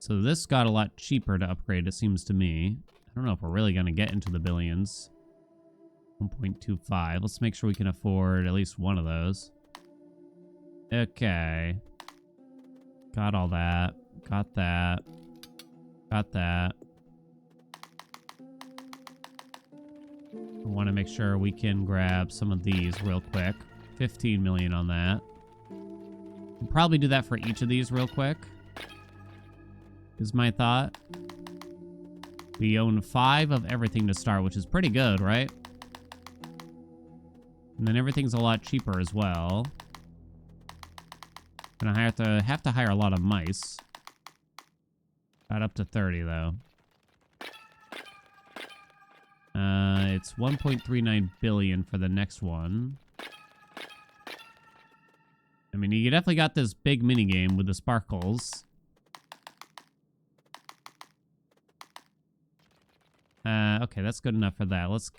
So this got a lot cheaper to upgrade, it seems to me. I don't know if we're really going to get into the billions. 1.25. Let's make sure we can afford at least one of those. Okay. Got all that. Got that. Got that. I want to make sure we can grab some of these real quick. 15 million on that. We'll probably do that for each of these real quick. Is my thought. We own 5 of everything to start, which is pretty good, right? And then everything's a lot cheaper as well. Gonna have to hire a lot of mice. Got up to 30 though. It's 1.39 billion for the next one. I mean, you definitely got this big mini game with the sparkles. Okay, that's good enough for that. Let's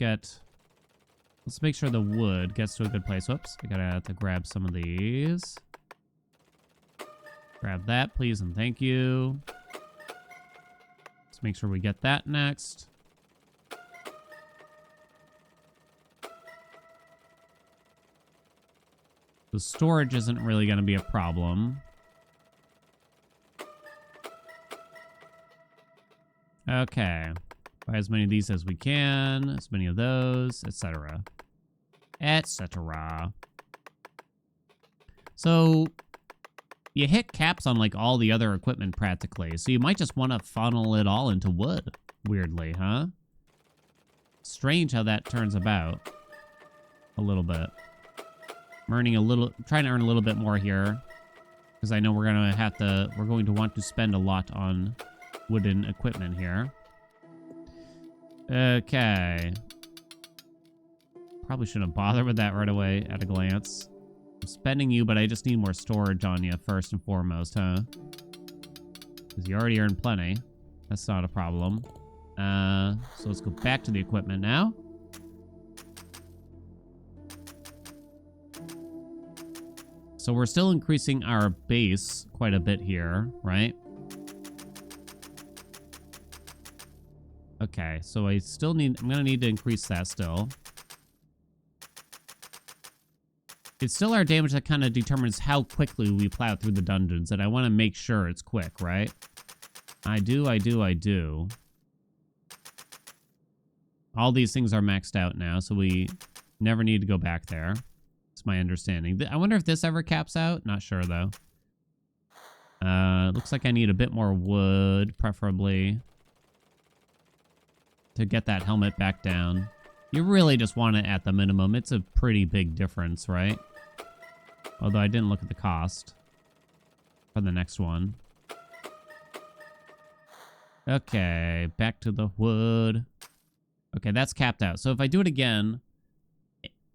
make sure the wood gets to a good place. Whoops, I gotta have to grab some of these. Grab that, please, and thank you. Let's make sure we get that next. The storage isn't really going to be a problem. Okay. Buy as many of these as we can, as many of those, etc. Etc. So, you hit caps on like all the other equipment practically, so you might just want to funnel it all into wood, weirdly, huh? Strange how that turns about. A little bit. I'm trying to earn a little bit more here, because I know we're going to want to spend a lot on wooden equipment here. Okay. Probably shouldn't bother with that right away at a glance. I'm spending you, but I just need more storage on you first and foremost, huh? Because you already earned plenty. That's not a problem. So let's go back to the equipment now. So we're still increasing our base quite a bit here, right? Okay, so I'm gonna need to increase that still. It's still our damage that kind of determines how quickly we plow through the dungeons, and I want to make sure it's quick, right? I do. All these things are maxed out now, so we never need to go back there. That's my understanding. I wonder if this ever caps out. Not sure, though. Looks like I need a bit more wood, preferably, to get that helmet back down. You really just want it at the minimum. It's a pretty big difference, right? Although I didn't look at the cost for the next one. Okay, back to the wood. Okay, that's capped out. So if I do it again,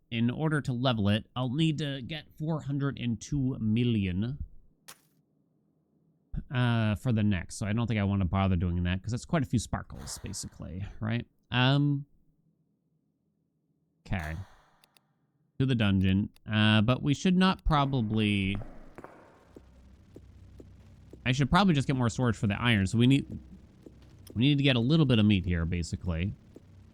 in order to level it, I'll need to get 402 million for the next. So I don't think I want to bother doing that, because that's quite a few sparkles, basically, right? Okay. To the dungeon. But we should not probably... I should probably just get more storage for the iron. So we need to get a little bit of meat here, basically.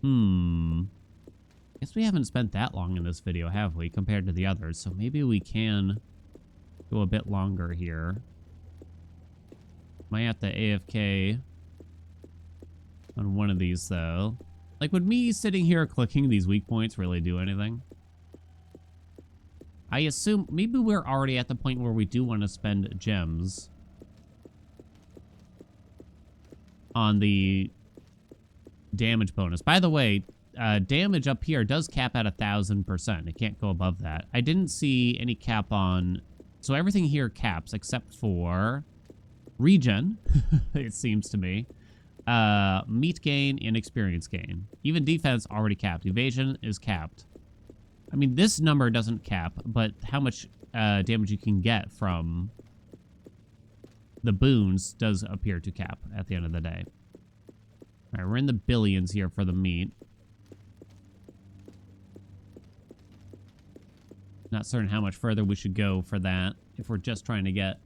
Guess we haven't spent that long in this video, have we, compared to the others? So maybe we can go a bit longer here. Might have to AFK on one of these, though. Like, would me sitting here clicking these weak points really do anything? I assume maybe we're already at the point where we do want to spend gems on the damage bonus. By the way, damage up here does cap at 1,000%. It can't go above that. I didn't see any cap on... So everything here caps except for regen, it seems to me. Meat gain and experience gain. Even defense already capped. Evasion is capped. I mean, this number doesn't cap, but how much damage you can get from the boons does appear to cap at the end of the day. All right, we're in the billions here for the meat. Not certain how much further we should go for that if we're just trying to get...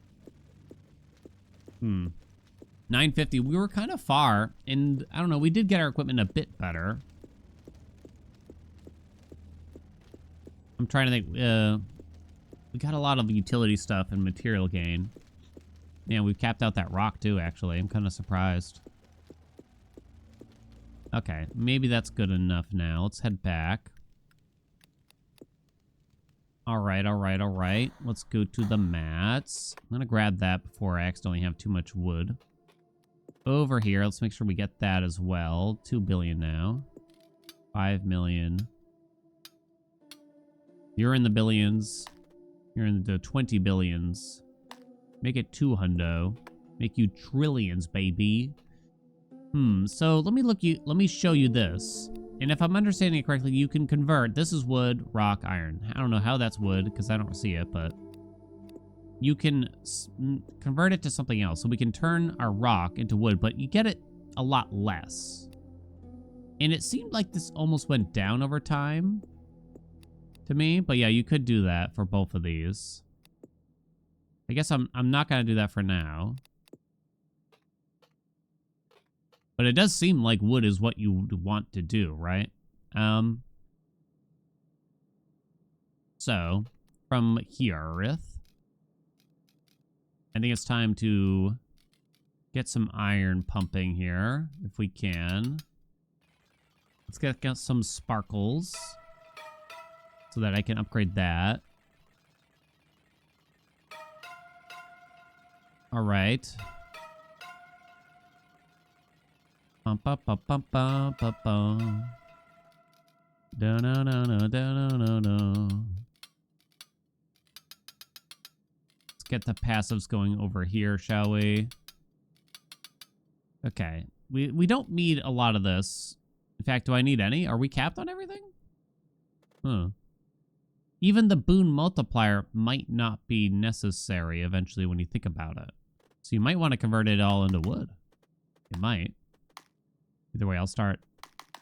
950. We were kind of far, and I don't know, we did get our equipment a bit better. I'm trying to think. We got a lot of utility stuff and material gain. Yeah, we capped out that rock too, actually. I'm kind of surprised. Okay, maybe that's good enough now. Let's head back. All right, all right, all right. Let's go to the mats. I'm going to grab that before I accidentally have too much wood. Over here, let's make sure we get that as well. 2 billion now. 5 million. You're in the billions. You're in the 20 billions. Make it 2 hundo. Make you trillions, baby. So let me show you this. And if I'm understanding it correctly, you can convert. This is wood, rock, iron. I don't know how that's wood because I don't see it, but you can convert it to something else. So we can turn our rock into wood, but you get it a lot less. And it seemed like this almost went down over time to me. But yeah, you could do that for both of these. I guess I'm not going to do that for now. But it does seem like wood is what you want to do, right? So, from here, I think it's time to get some iron pumping here, if we can. Let's get some sparkles so that I can upgrade that. All right. Bum bum bum bum bum bum bum. Da no no no da no no no. Let's get the passives going over here, shall we? Okay. We don't need a lot of this. In fact, do I need any? Are we capped on everything? Huh. Even the boon multiplier might not be necessary eventually when you think about it. So you might want to convert it all into wood. You might. Either way, I'll start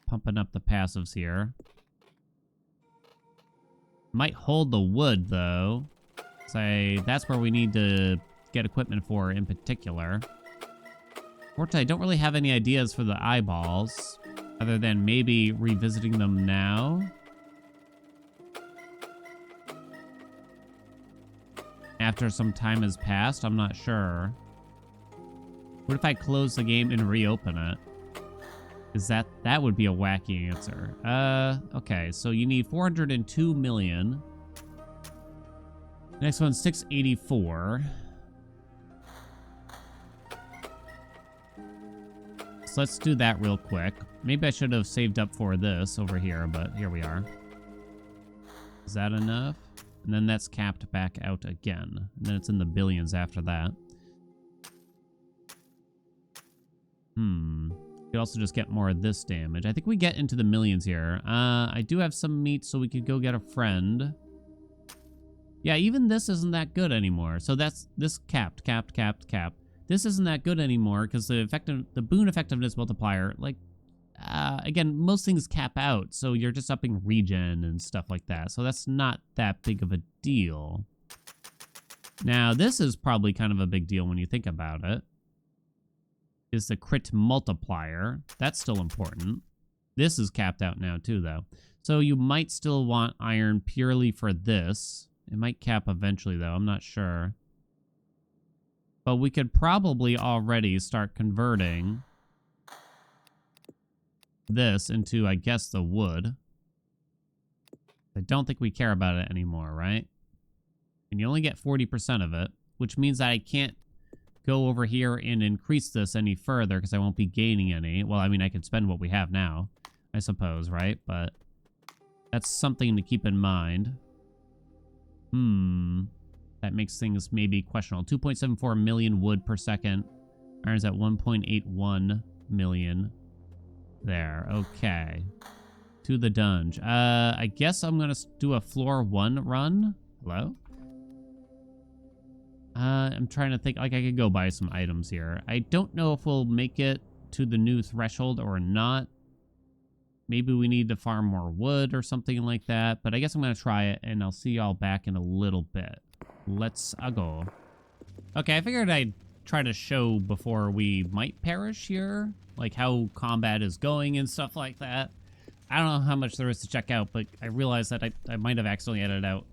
pumping up the passives here. Might hold the wood, though. That's where we need to get equipment for in particular. Fortunately, I don't really have any ideas for the eyeballs, other than maybe revisiting them now. After some time has passed, I'm not sure. What if I close the game and reopen it? Is that would be a wacky answer. Okay, so you need 402 million. Next one's 684. So let's do that real quick. Maybe I should have saved up for this over here, but here we are. Is that enough? And then that's capped back out again. And then it's in the billions after that. We could also just get more of this damage. I think we get into the millions here. I do have some meat, so we could go get a friend. Yeah, even this isn't that good anymore. So that's this capped. This isn't that good anymore because the boon effectiveness multiplier, like, again, most things cap out. So you're just upping regen and stuff like that. So that's not that big of a deal. Now, this is probably kind of a big deal when you think about it. Is the crit multiplier. That's still important. This is capped out now too, though. So you might still want iron purely for this. It might cap eventually, though. I'm not sure. But we could probably already start converting this into, I guess, the wood. I don't think we care about it anymore, right? And you only get 40% of it, which means that I can't go over here and increase this any further because I won't be gaining any. Well, I mean, I could spend what we have now, I suppose, right? But that's something to keep in mind. That makes things maybe questionable. 2.74 million wood per second. Iron's at 1.81 million. There, okay. To the dungeon. I guess I'm gonna do a floor 1 run. Hello? I'm trying to think, like, I could go buy some items here. I don't know if we'll make it to the new threshold or not. Maybe we need to farm more wood or something like that. But I guess I'm going to try it, and I'll see y'all back in a little bit. Let's go. Okay, I figured I'd try to show before we might perish here, like how combat is going and stuff like that. I don't know how much there is to check out, but I realized that I might have accidentally edited out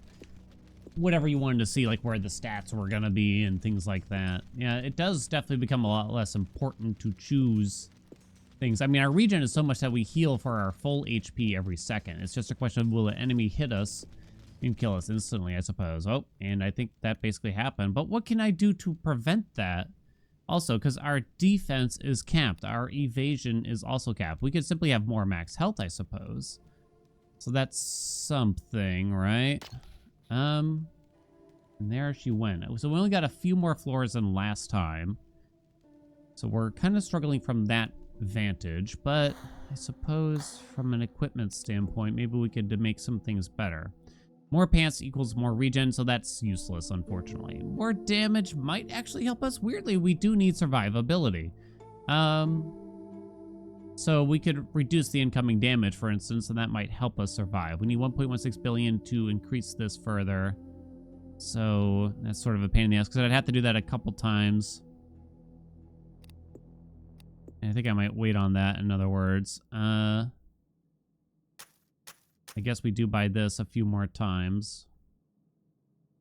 whatever you wanted to see, like where the stats were gonna be and things like that. Yeah, it does definitely become a lot less important to choose things. I mean, our regen is so much that we heal for our full HP every second. It's just a question of will an enemy hit us and kill us instantly, I suppose. Oh, and I think that basically happened. But what can I do to prevent that? Also, because our defense is capped. Our evasion is also capped. We could simply have more max health, I suppose. So that's something, right? And there she went. So we only got a few more floors than last time. So we're kind of struggling from that vantage. But I suppose from an equipment standpoint, maybe we could make some things better. More pants equals more regen, so that's useless, unfortunately. More damage might actually help us. Weirdly, we do need survivability. So we could reduce the incoming damage, for instance, and that might help us survive. We need 1.16 billion to increase this further. So that's sort of a pain in the ass, because I'd have to do that a couple times. And I think I might wait on that, in other words. I guess we do buy this a few more times.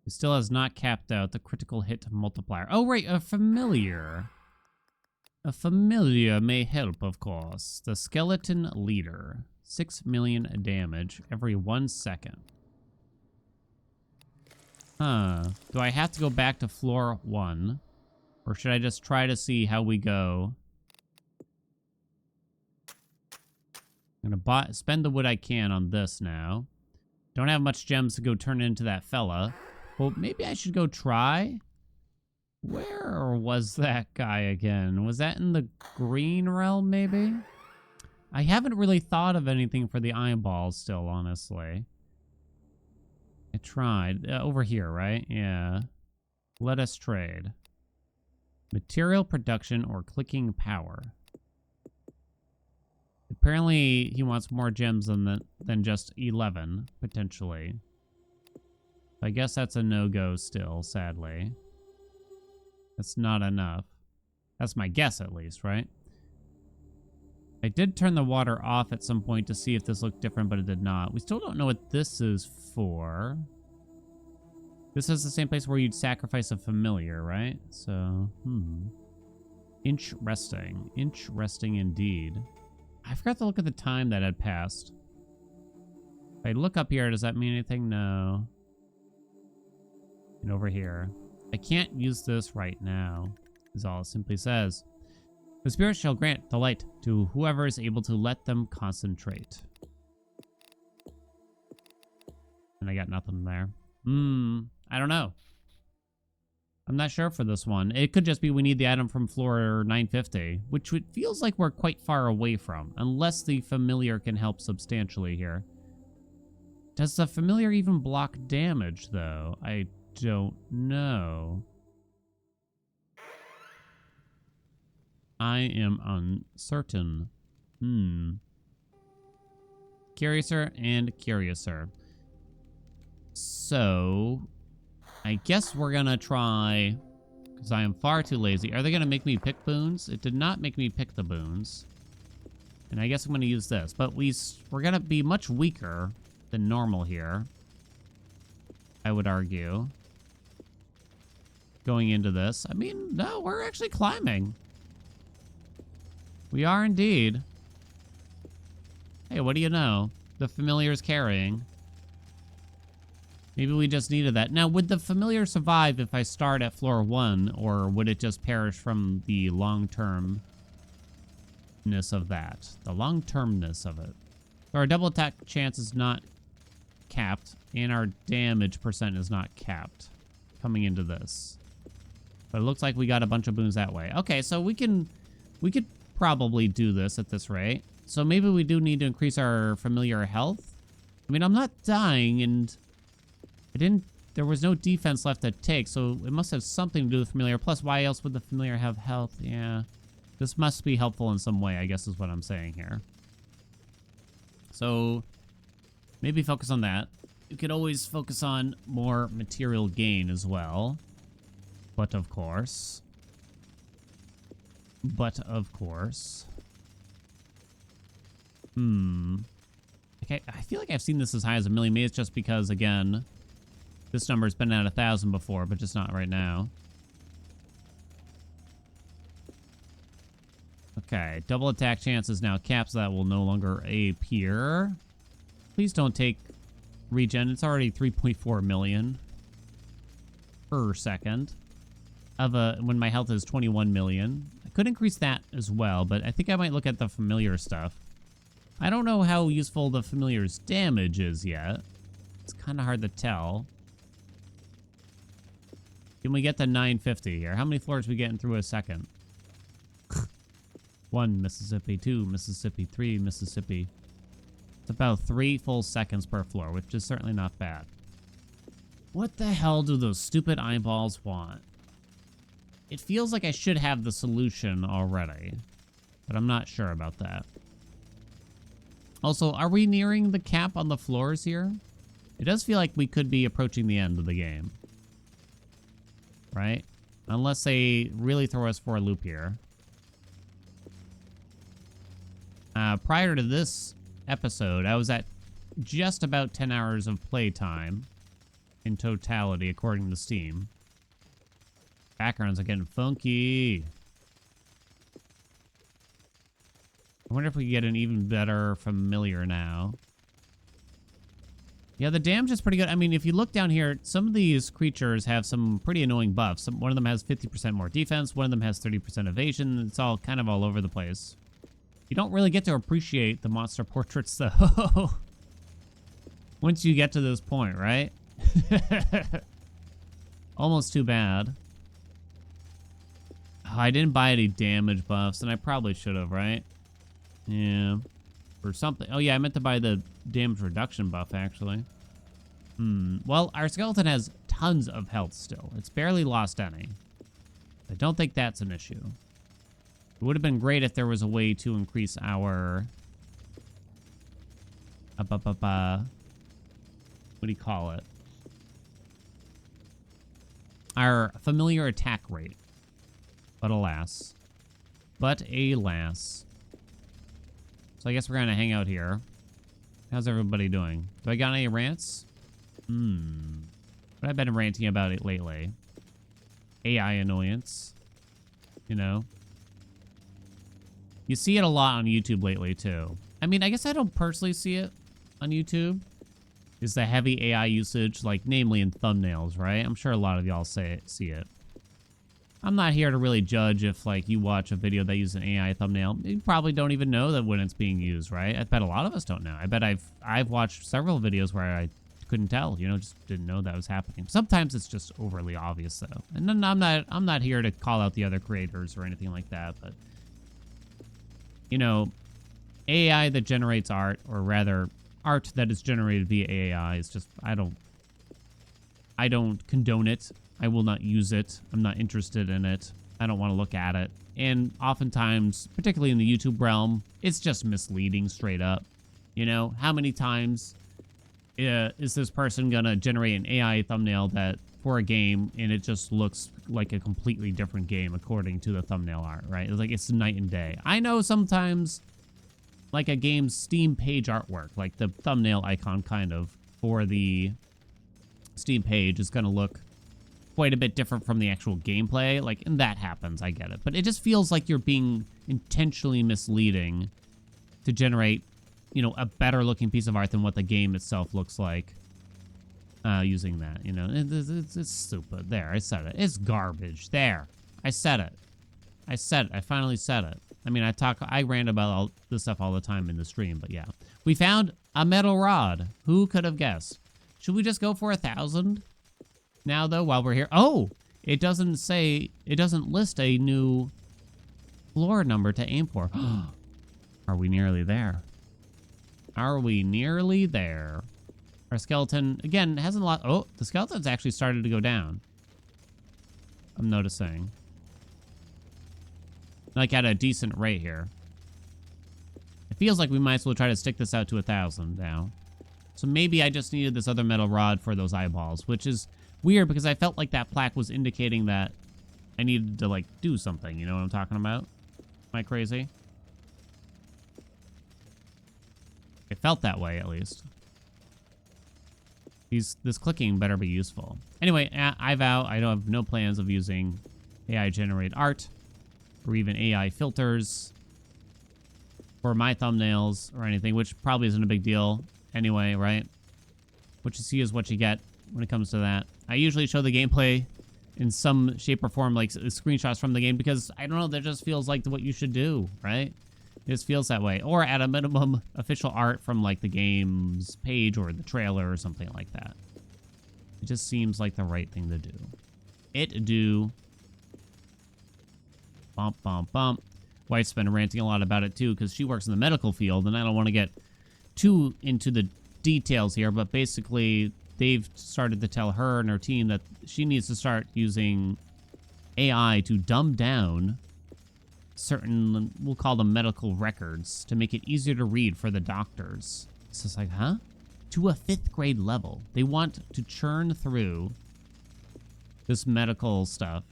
It still has not capped out the critical hit multiplier. Oh, right, a familiar. A familiar may help, of course. The skeleton leader. 6 million damage every 1 second. Huh. Do I have to go back to floor 1? Or should I just try to see how we go? I'm gonna spend the wood I can on this now. Don't have much gems to go turn into that fella. Well, maybe I should go try. Where was that guy again? Was that in the green realm, maybe? I haven't really thought of anything for the eyeballs still, honestly. I tried. Over here, right? Yeah. Let us trade. Material production or clicking power. Apparently, he wants more gems than just 11, potentially. I guess that's a no-go still, sadly. That's not enough. That's my guess, at least, right? I did turn the water off at some point to see if this looked different, but it did not. We still don't know what this is for. This is the same place where you'd sacrifice a familiar, right? So, Interesting. Interesting indeed. I forgot to look at the time that had passed. If I look up here, does that mean anything? No. And over here. I can't use this right now, is all it simply says. The spirit shall grant delight to whoever is able to let them concentrate. And I got nothing there. I don't know. I'm not sure for this one. It could just be we need the item from floor 950, which feels like we're quite far away from, unless the familiar can help substantially here. Does the familiar even block damage, though? I don't know. I am uncertain. Curiouser and curiouser. So I guess we're gonna try, because I am far too lazy. Are they gonna make me pick boons? It did not make me pick the boons. And I guess I'm gonna use this. But we're gonna be much weaker than normal here, I would argue, going into this. I mean, no, we're actually climbing. We are indeed. Hey, what do you know? The familiar is carrying. Maybe we just needed that. Now, would the familiar survive if I start at floor 1, or would it just perish from the long-termness of that? The long-termness of it. So our double attack chance is not capped, and our damage percent is not capped coming into this. But it looks like we got a bunch of boons that way. Okay, so we could probably do this at this rate. So maybe we do need to increase our familiar health. I mean, I'm not dying, and there was no defense left to take, so it must have something to do with familiar. Plus, why else would the familiar have health? Yeah. This must be helpful in some way, I guess is what I'm saying here. So, maybe focus on that. You could always focus on more material gain as well. But of course, But, of course... Okay, I feel like I've seen this as high as 1 million. Maybe it's just because, again, this number's been at 1,000 before, but just not right now. Okay, double attack chances now. Caps that will no longer appear. Please don't take regen. It's already 3.4 million per second when my health is 21 million. I could increase that as well, but I think I might look at the familiar stuff. I don't know how useful the familiar's damage is yet. It's kind of hard to tell. Can we get to 950 here? How many floors are we getting through a second? 1 Mississippi, 2 Mississippi, 3 Mississippi. It's about 3 full seconds per floor, which is certainly not bad. What the hell do those stupid eyeballs want? It feels like I should have the solution already, but I'm not sure about that. Also, are we nearing the cap on the floors here? It does feel like we could be approaching the end of the game. Right? Unless they really throw us for a loop here. Prior to this episode, I was at just about 10 hours of playtime in totality, according to Steam. Backgrounds are getting funky. I wonder if we can get an even better familiar now. Yeah, the damage is pretty good. I mean, if you look down here, some of these creatures have some pretty annoying buffs. One of them has 50% more defense. One of them has 30% evasion. It's all kind of all over the place. You don't really get to appreciate the monster portraits, though. Once you get to this point, right? Almost too bad. Oh, I didn't buy any damage buffs, and I probably should have, right? Yeah. Or something. Oh, yeah, I meant to buy the damage reduction buff, actually. Well, our skeleton has tons of health still. It's barely lost any. I don't think that's an issue. It would have been great if there was a way to increase our... what do you call it? Our familiar attack rate. But alas. So I guess we're going to hang out here. How's everybody doing? Do I got any rants? What I've been ranting about it lately. AI annoyance. You know? You see it a lot on YouTube lately, too. I mean, I guess I don't personally see it on YouTube. Is the heavy AI usage, like, namely in thumbnails, right? I'm sure a lot of y'all see it. I'm not here to really judge if, like, you watch a video that uses an AI thumbnail. You probably don't even know that when it's being used, right? I bet a lot of us don't know. I bet I've watched several videos where I couldn't tell, you know, just didn't know that was happening. Sometimes it's just overly obvious, though. And then I'm not here to call out the other creators or anything like that, but, you know, AI that generates art, or rather, art that is generated via AI is just, I don't condone it. I will not use it. I'm not interested in it. I don't want to look at it. And oftentimes, particularly in the YouTube realm, it's just misleading straight up. You know, how many times is this person going to generate an AI thumbnail that for a game and it just looks like a completely different game according to the thumbnail art, right? It's like it's night and day. I know sometimes like a game's Steam page artwork, like the thumbnail icon kind of for the Steam page is going to look quite a bit different from the actual gameplay. Like, and that happens, I get it. But it just feels like you're being intentionally misleading to generate, you know, a better looking piece of art than what the game itself looks like using that, you know. It's stupid. There, I said it. It's garbage. There. I said it. I finally said it. I mean, I rant about all this stuff all the time in the stream, but yeah. We found a metal rod. Who could have guessed? Should we just go for 1,000? Now, though, while we're here. Oh, it doesn't list a new floor number to aim for. Are we nearly there? Are we nearly there? Our skeleton, again, hasn't lost. Oh, the skeleton's actually started to go down. I'm noticing. Like at a decent rate here. It feels like we might as well try to stick this out to 1,000 now. So maybe I just needed this other metal rod for those eyeballs, which is weird because I felt like that plaque was indicating that I needed to, like, do something. You know what I'm talking about? I crazy? It felt that way, at least. This clicking better be useful. Anyway, I vow I don't have no plans of using AI generate art or even AI filters for my thumbnails or anything, which probably isn't a big deal anyway, right? What you see is what you get when it comes to that. I usually show the gameplay in some shape or form, like screenshots from the game, because I don't know, that just feels like what you should do, right? It just feels that way. Or at a minimum, official art from like the game's page or the trailer or something like that. It just seems like the right thing to do. It do. Bump, bump, bump. Wife's been ranting a lot about it too, because she works in the medical field, and I don't want to get too into the details here, but basically they've started to tell her and her team that she needs to start using AI to dumb down certain, we'll call them medical records, to make it easier to read for the doctors. It's just like, huh? To a 5th grade level. They want to churn through this medical stuff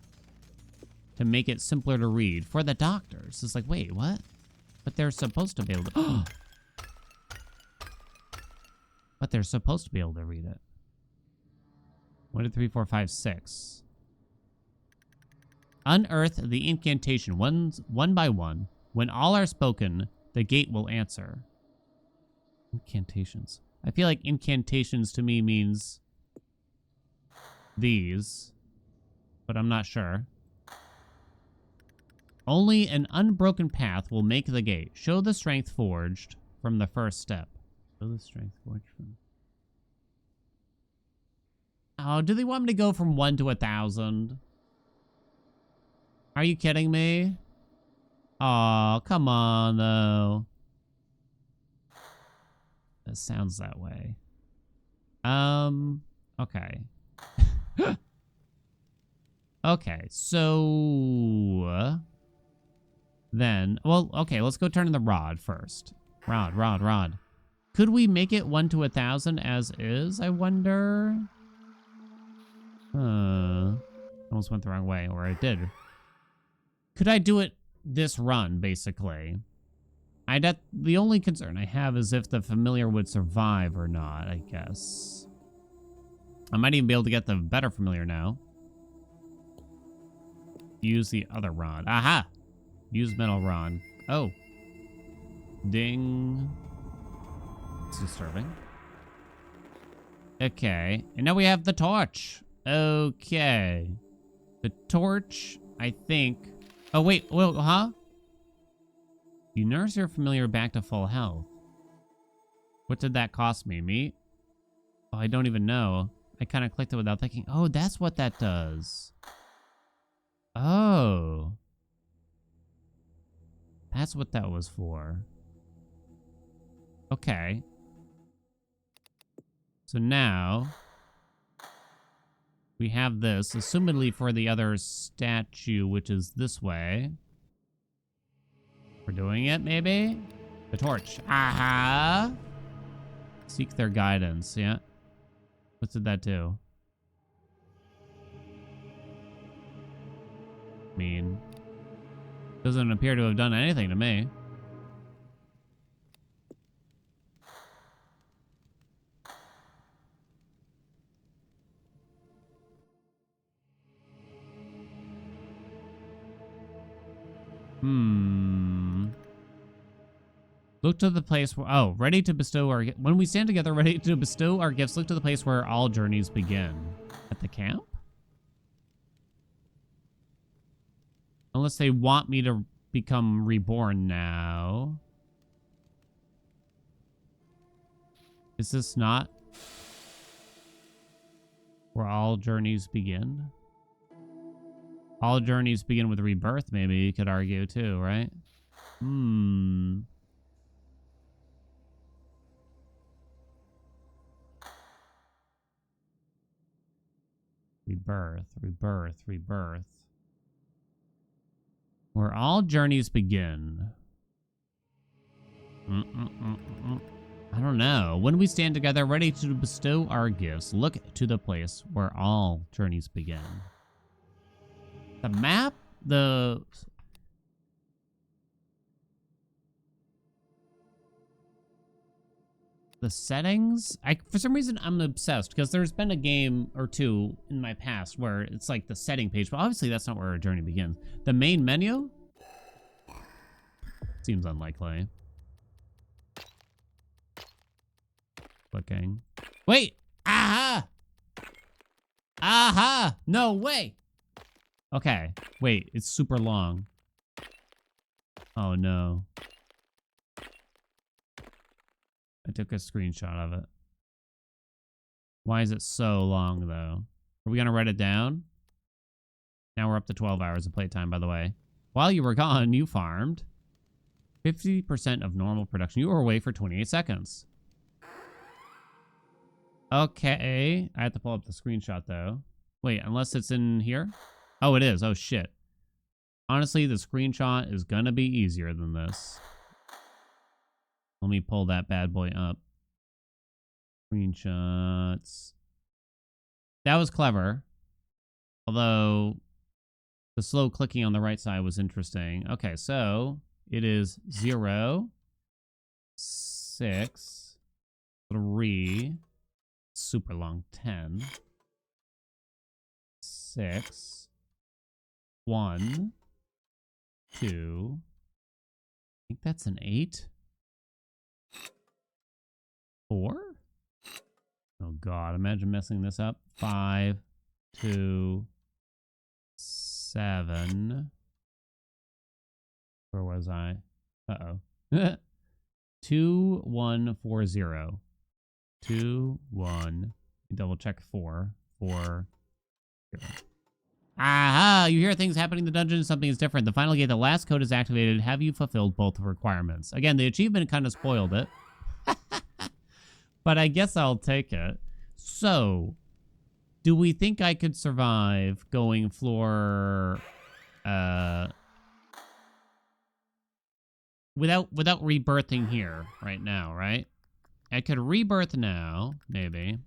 to make it simpler to read for the doctors. It's like, wait, what? But they're supposed to be able to... But they're supposed to be able to read it. 1, 2, 3, 4, 5, 6. Unearth the incantation one by one. When all are spoken, the gate will answer. Incantations. I feel like incantations to me means these, but I'm not sure. Only an unbroken path will make the gate. Show the strength forged from the first step. Show the strength forged from... Oh, do they want me to go from 1 to 1,000? Are you kidding me? Oh, come on, though. It sounds that way. Okay. Okay, so... Then, well, okay, let's go turn in the rod first. Rod. Could we make it 1 to 1,000 as is, I wonder? Almost went the wrong way, or I did. Could I do it this run, basically? The only concern I have is if the familiar would survive or not, I guess. I might even be able to get the better familiar now. Use the other rod. Aha! Use metal rod. Oh. Ding. It's disturbing. Okay. And now we have the torch. Okay. The torch, I think... Oh, wait. Well, huh? You nurse your familiar back to full health. What did that cost me? Meat? Oh, I don't even know. I kind of clicked it without thinking. Oh, that's what that does. Oh. That's what that was for. Okay. So now... we have this, assumedly for the other statue, which is this way. We're doing it, maybe? The torch. Aha! Seek their guidance, yeah. What did that do? I mean, doesn't appear to have done anything to me. Look to the place where... Oh, ready to bestow our... When we stand together, ready to bestow our gifts, look to the place where all journeys begin. At the camp? Unless they want me to become reborn now. Is this not where all journeys begin? All journeys begin with rebirth, maybe you could argue too, right? Rebirth. Where all journeys begin. I don't know. When we stand together, ready to bestow our gifts, look to the place where all journeys begin. The map? the settings. For some reason, I'm obsessed because there's been a game or two in my past where it's like the setting page, but obviously that's not where our journey begins. The main menu? Seems unlikely. Clicking. Wait! Aha! Aha! No way! Okay. Wait, it's super long. Oh no. I took a screenshot of it. Why is it so long though? Are we gonna write it down? Now we're up to 12 hours of playtime, by the way. While you were gone, you farmed 50% of normal production. You were away for 28 seconds. Okay. I have to pull up the screenshot though. Wait, unless it's in here? Oh, it is. Oh shit. Honestly, the screenshot is gonna be easier than this. Let me pull that bad boy up. Screenshots. That was clever. Although the slow clicking on the right side was interesting. Okay, so it is 0, 6, 3, super long, 10, 6, 1, 2. I think that's an 8. 4? Oh god, imagine messing this up. 5, 2, 7. Where was I? Uh-oh. 2, 1, 4, 0. 2, 1. Double check 4. 4, 0. Aha! You hear things happening in the dungeon. Something is different. The final gate, the last code is activated. Have you fulfilled both requirements? Again, the achievement kind of spoiled it. But I guess I'll take it. So, do we think I could survive going floor... without rebirthing here right now, right? I could rebirth now, maybe.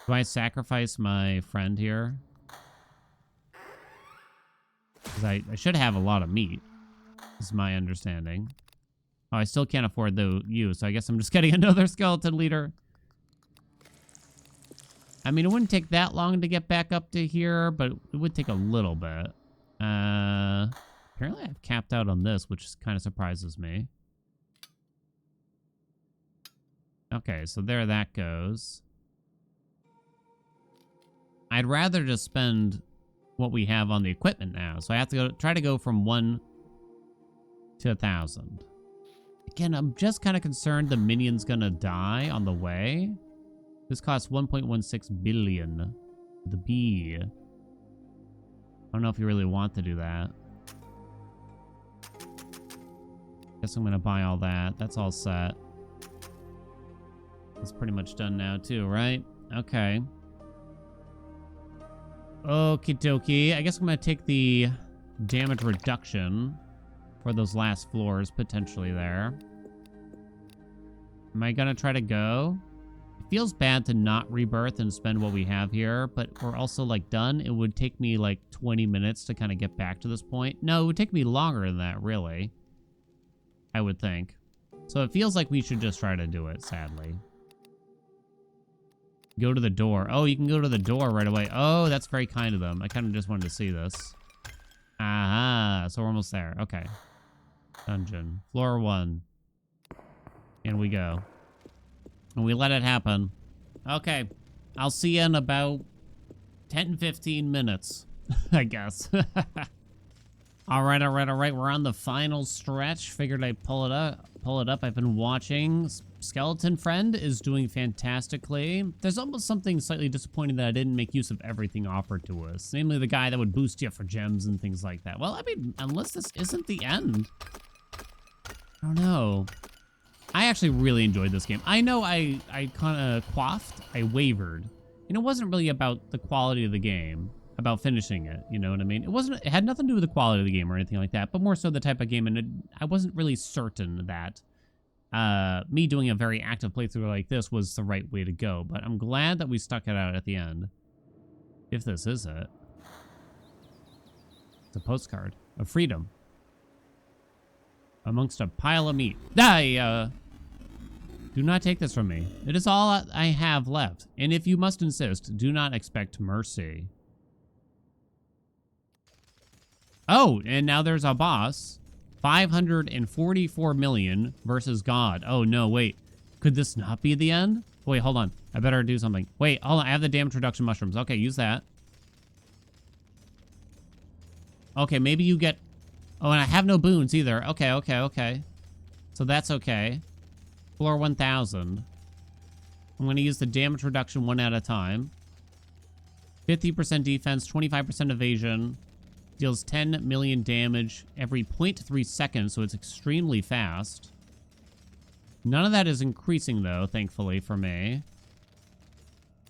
Do I sacrifice my friend here? Because I should have a lot of meat, is my understanding. Oh, I still can't afford you, so I guess I'm just getting another skeleton leader. I mean, it wouldn't take that long to get back up to here, but it would take a little bit. Apparently I've capped out on this, which kind of surprises me. Okay, so there that goes. I'd rather just spend what we have on the equipment now. So I have to try to go from 1 to 1,000. Again, I'm just kind of concerned the minion's gonna die on the way. This costs 1.16 billion. The B. I don't know if you really want to do that. Guess I'm gonna buy all that. That's all set. It's pretty much done now too, right? Okay. Okie dokie. I guess I'm gonna take the damage reduction for those last floors potentially there. Am I gonna try to go? It feels bad to not rebirth and spend what we have here, but we're also like done. It would take me like 20 minutes to kind of get back to this point. No, it would take me longer than that, really. I would think. So it feels like we should just try to do it, sadly. Go to the door. Oh, you can go to the door right away. Oh, that's very kind of them. I kind of just wanted to see this. Aha, so we're almost there. Okay. Dungeon. Floor 1. And we go. And we let it happen. Okay. I'll see you in about 10, 15 minutes, I guess. All right. We're on the final stretch. Figured I'd pull it up. I've been watching. Skeleton Friend is doing fantastically. There's almost something slightly disappointing that I didn't make use of everything offered to us. Namely the guy that would boost you for gems and things like that. Well, I mean, unless this isn't the end. I don't know. I actually really enjoyed this game. I know I kind of quaffed. I wavered. And it wasn't really about the quality of the game. About finishing it, you know what I mean? It had nothing to do with the quality of the game or anything like that, but more so the type of game, and I wasn't really certain that me doing a very active playthrough like this was the right way to go, but I'm glad that we stuck it out at the end. If this is it. It's a postcard of freedom. Amongst a pile of meat. Do not take this from me. It is all I have left. And if you must insist, do not expect mercy. Oh, and now there's a boss. 544 million versus God. Oh, no, wait. Could this not be the end? Wait, hold on. I better do something. Wait, hold on. I have the damage reduction mushrooms. Okay, use that. Okay, maybe you get... Oh, and I have no boons either. Okay, okay, okay. So that's okay. Floor 1000. I'm going to use the damage reduction one at a time. 50% defense, 25% evasion. Deals 10 million damage every 0.3 seconds, so it's extremely fast. None of that is increasing, though, thankfully, for me.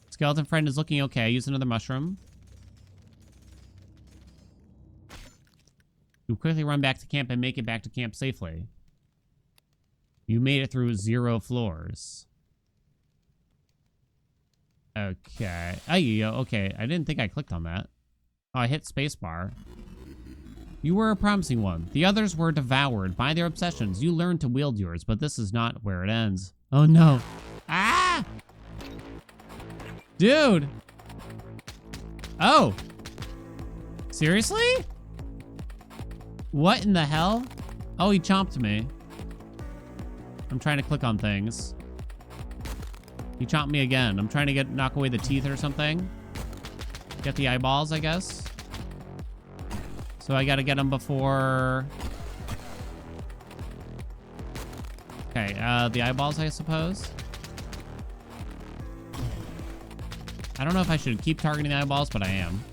Skeleton friend is looking okay. Use another mushroom. You quickly run back to camp and make it back to camp safely. You made it through 0 floors. Okay. Oh, yeah, okay. I didn't think I clicked on that. Oh, I hit spacebar. You were a promising one. The others were devoured by their obsessions. You learned to wield yours, but this is not where it ends. Oh, no. Ah! Dude! Oh! Seriously? What in the hell? Oh, he chomped me. I'm trying to click on things. He chomped me again. I'm trying to knock away the teeth or something. Get the eyeballs, I guess. So I gotta get them before... Okay, the eyeballs, I suppose. I don't know if I should keep targeting the eyeballs, but I am.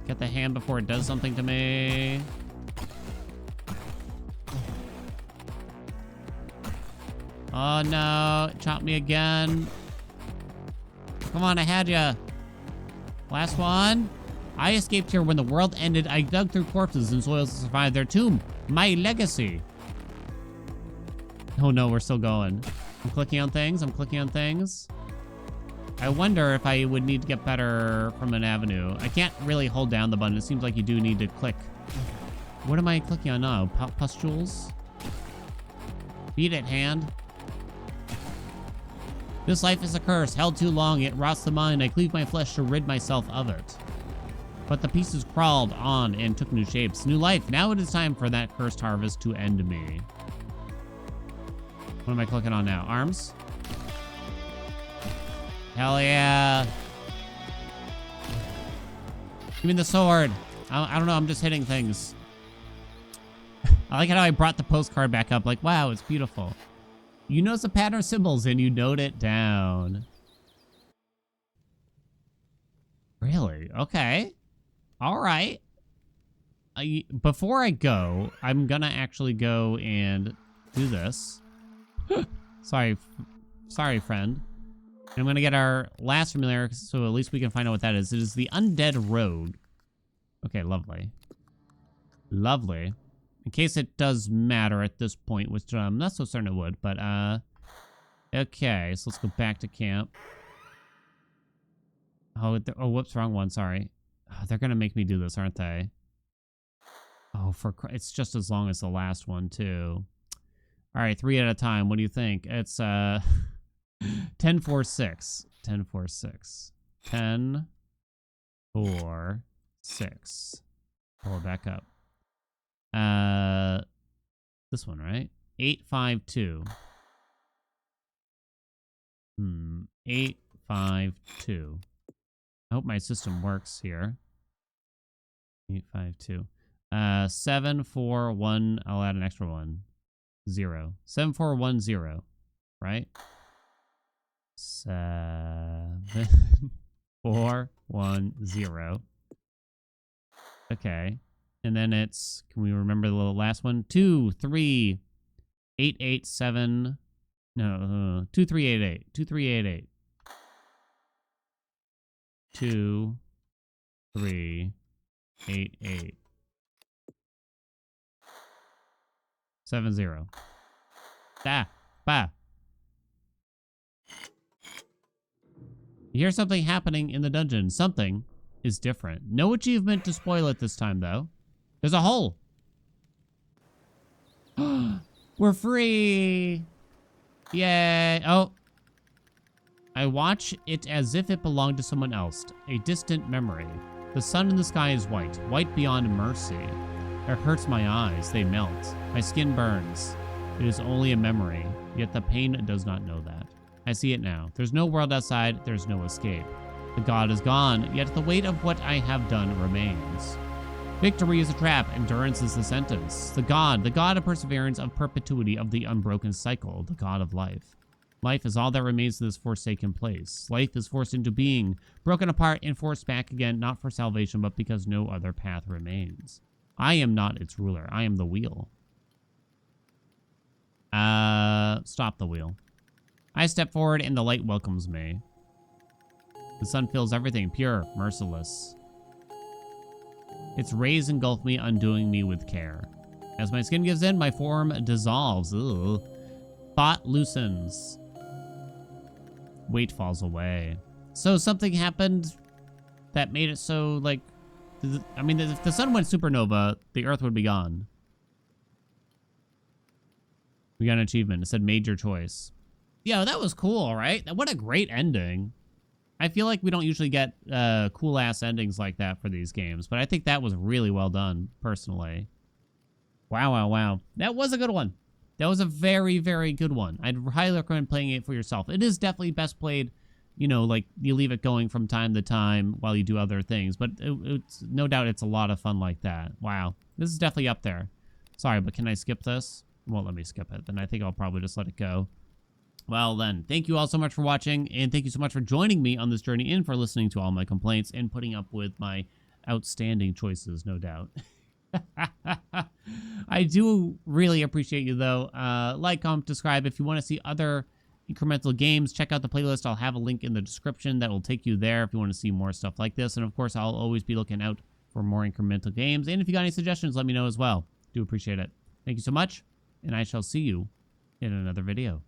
Get the hand before it does something to me. Oh no, it chopped me again. Come on, I had ya. Last one. I escaped here when the world ended. I dug through corpses and soils to survive their tomb. My legacy. Oh no, we're still going. I'm clicking on things. I'm clicking on things. I wonder if I would need to get better from an avenue. I can't really hold down the button. It seems like you do need to click. What am I clicking on now? Pustules? Beat it, hand. This life is a curse. Held too long, it rots the mind. I cleave my flesh to rid myself of it. But the pieces crawled on and took new shapes. New life. Now it is time for that cursed harvest to end me. What am I clicking on now? Arms? Hell yeah. Give me the sword. I don't know. I'm just hitting things. I like how I brought the postcard back up. Like, wow, it's beautiful. You notice the pattern symbols and you note it down. Really? Okay. All right. Before I go, I'm gonna actually go and do this. Sorry, friend. I'm gonna get our last familiar, so at least we can find out what that is. It is the undead rogue. Okay, lovely. Lovely. In case it does matter at this point, which I'm not so certain it would, but, okay, so let's go back to camp. Oh, whoops, wrong one, sorry. Oh, they're gonna make me do this, aren't they? Oh, it's just as long as the last one, too. All right, 3 at a time. What do you think? It's, 10, 4, 6. 10, 4, 6. 10, 4, 6. Pull it back up. This one, right? 8, 5, 2. 8, 5, 2. I hope my system works here. 8, 5, 2. 7, 4, 1. I'll add an extra 1. 0. 7, 4, 1, 0. Right? 7, 4, 1, 0. Okay. And then it's, can we remember the little last one? 2, 3, 8, 8, 7. No, 2, 3, 8, 8. 2, 3, 8, 8. 2, 3, 8, 8. 7, 0. Ah, bah. You hear something happening in the dungeon. Something is different. No achievement to spoil it this time, though. There's a hole. We're free. Yay. Oh. I watch it as if it belonged to someone else, a distant memory. The sun in the sky is white, white beyond mercy. It hurts my eyes, they melt. My skin burns. It is only a memory, yet the pain does not know that. I see it now. There's no world outside, there's no escape. The god is gone, yet the weight of what I have done remains. Victory is a trap, endurance is the sentence. The god of perseverance, of perpetuity, of the unbroken cycle, the god of life. Life is all that remains in this forsaken place. Life is forced into being, broken apart and forced back again, not for salvation, but because no other path remains. I am not its ruler. I am the wheel. Stop the wheel. I step forward and the light welcomes me. The sun fills everything, pure, merciless. Its rays engulf me, undoing me with care. As my skin gives in, my form dissolves. Ugh. Thought loosens. Weight falls away. So something happened that made it so, like... I mean, if the sun went supernova, the Earth would be gone. We got an achievement. It said major choice. Yo, that was cool, right? What a great ending. I feel like we don't usually get cool-ass endings like that for these games, but I think that was really well done, personally. Wow, wow, wow. That was a good one. That was a very, very good one. I'd highly recommend playing it for yourself. It is definitely best played, you know, like you leave it going from time to time while you do other things, but it's no doubt it's a lot of fun like that. Wow. This is definitely up there. Sorry, but can I skip this? It won't let me skip it. Then I think I'll probably just let it go. Well then, thank you all so much for watching, and thank you so much for joining me on this journey and for listening to all my complaints and putting up with my outstanding choices, no doubt. I do really appreciate you, though. Like, comment, subscribe. If you want to see other incremental games, check out the playlist. I'll have a link in the description that will take you there if you want to see more stuff like this. And, of course, I'll always be looking out for more incremental games. And if you got any suggestions, let me know as well. Do appreciate it. Thank you so much, and I shall see you in another video.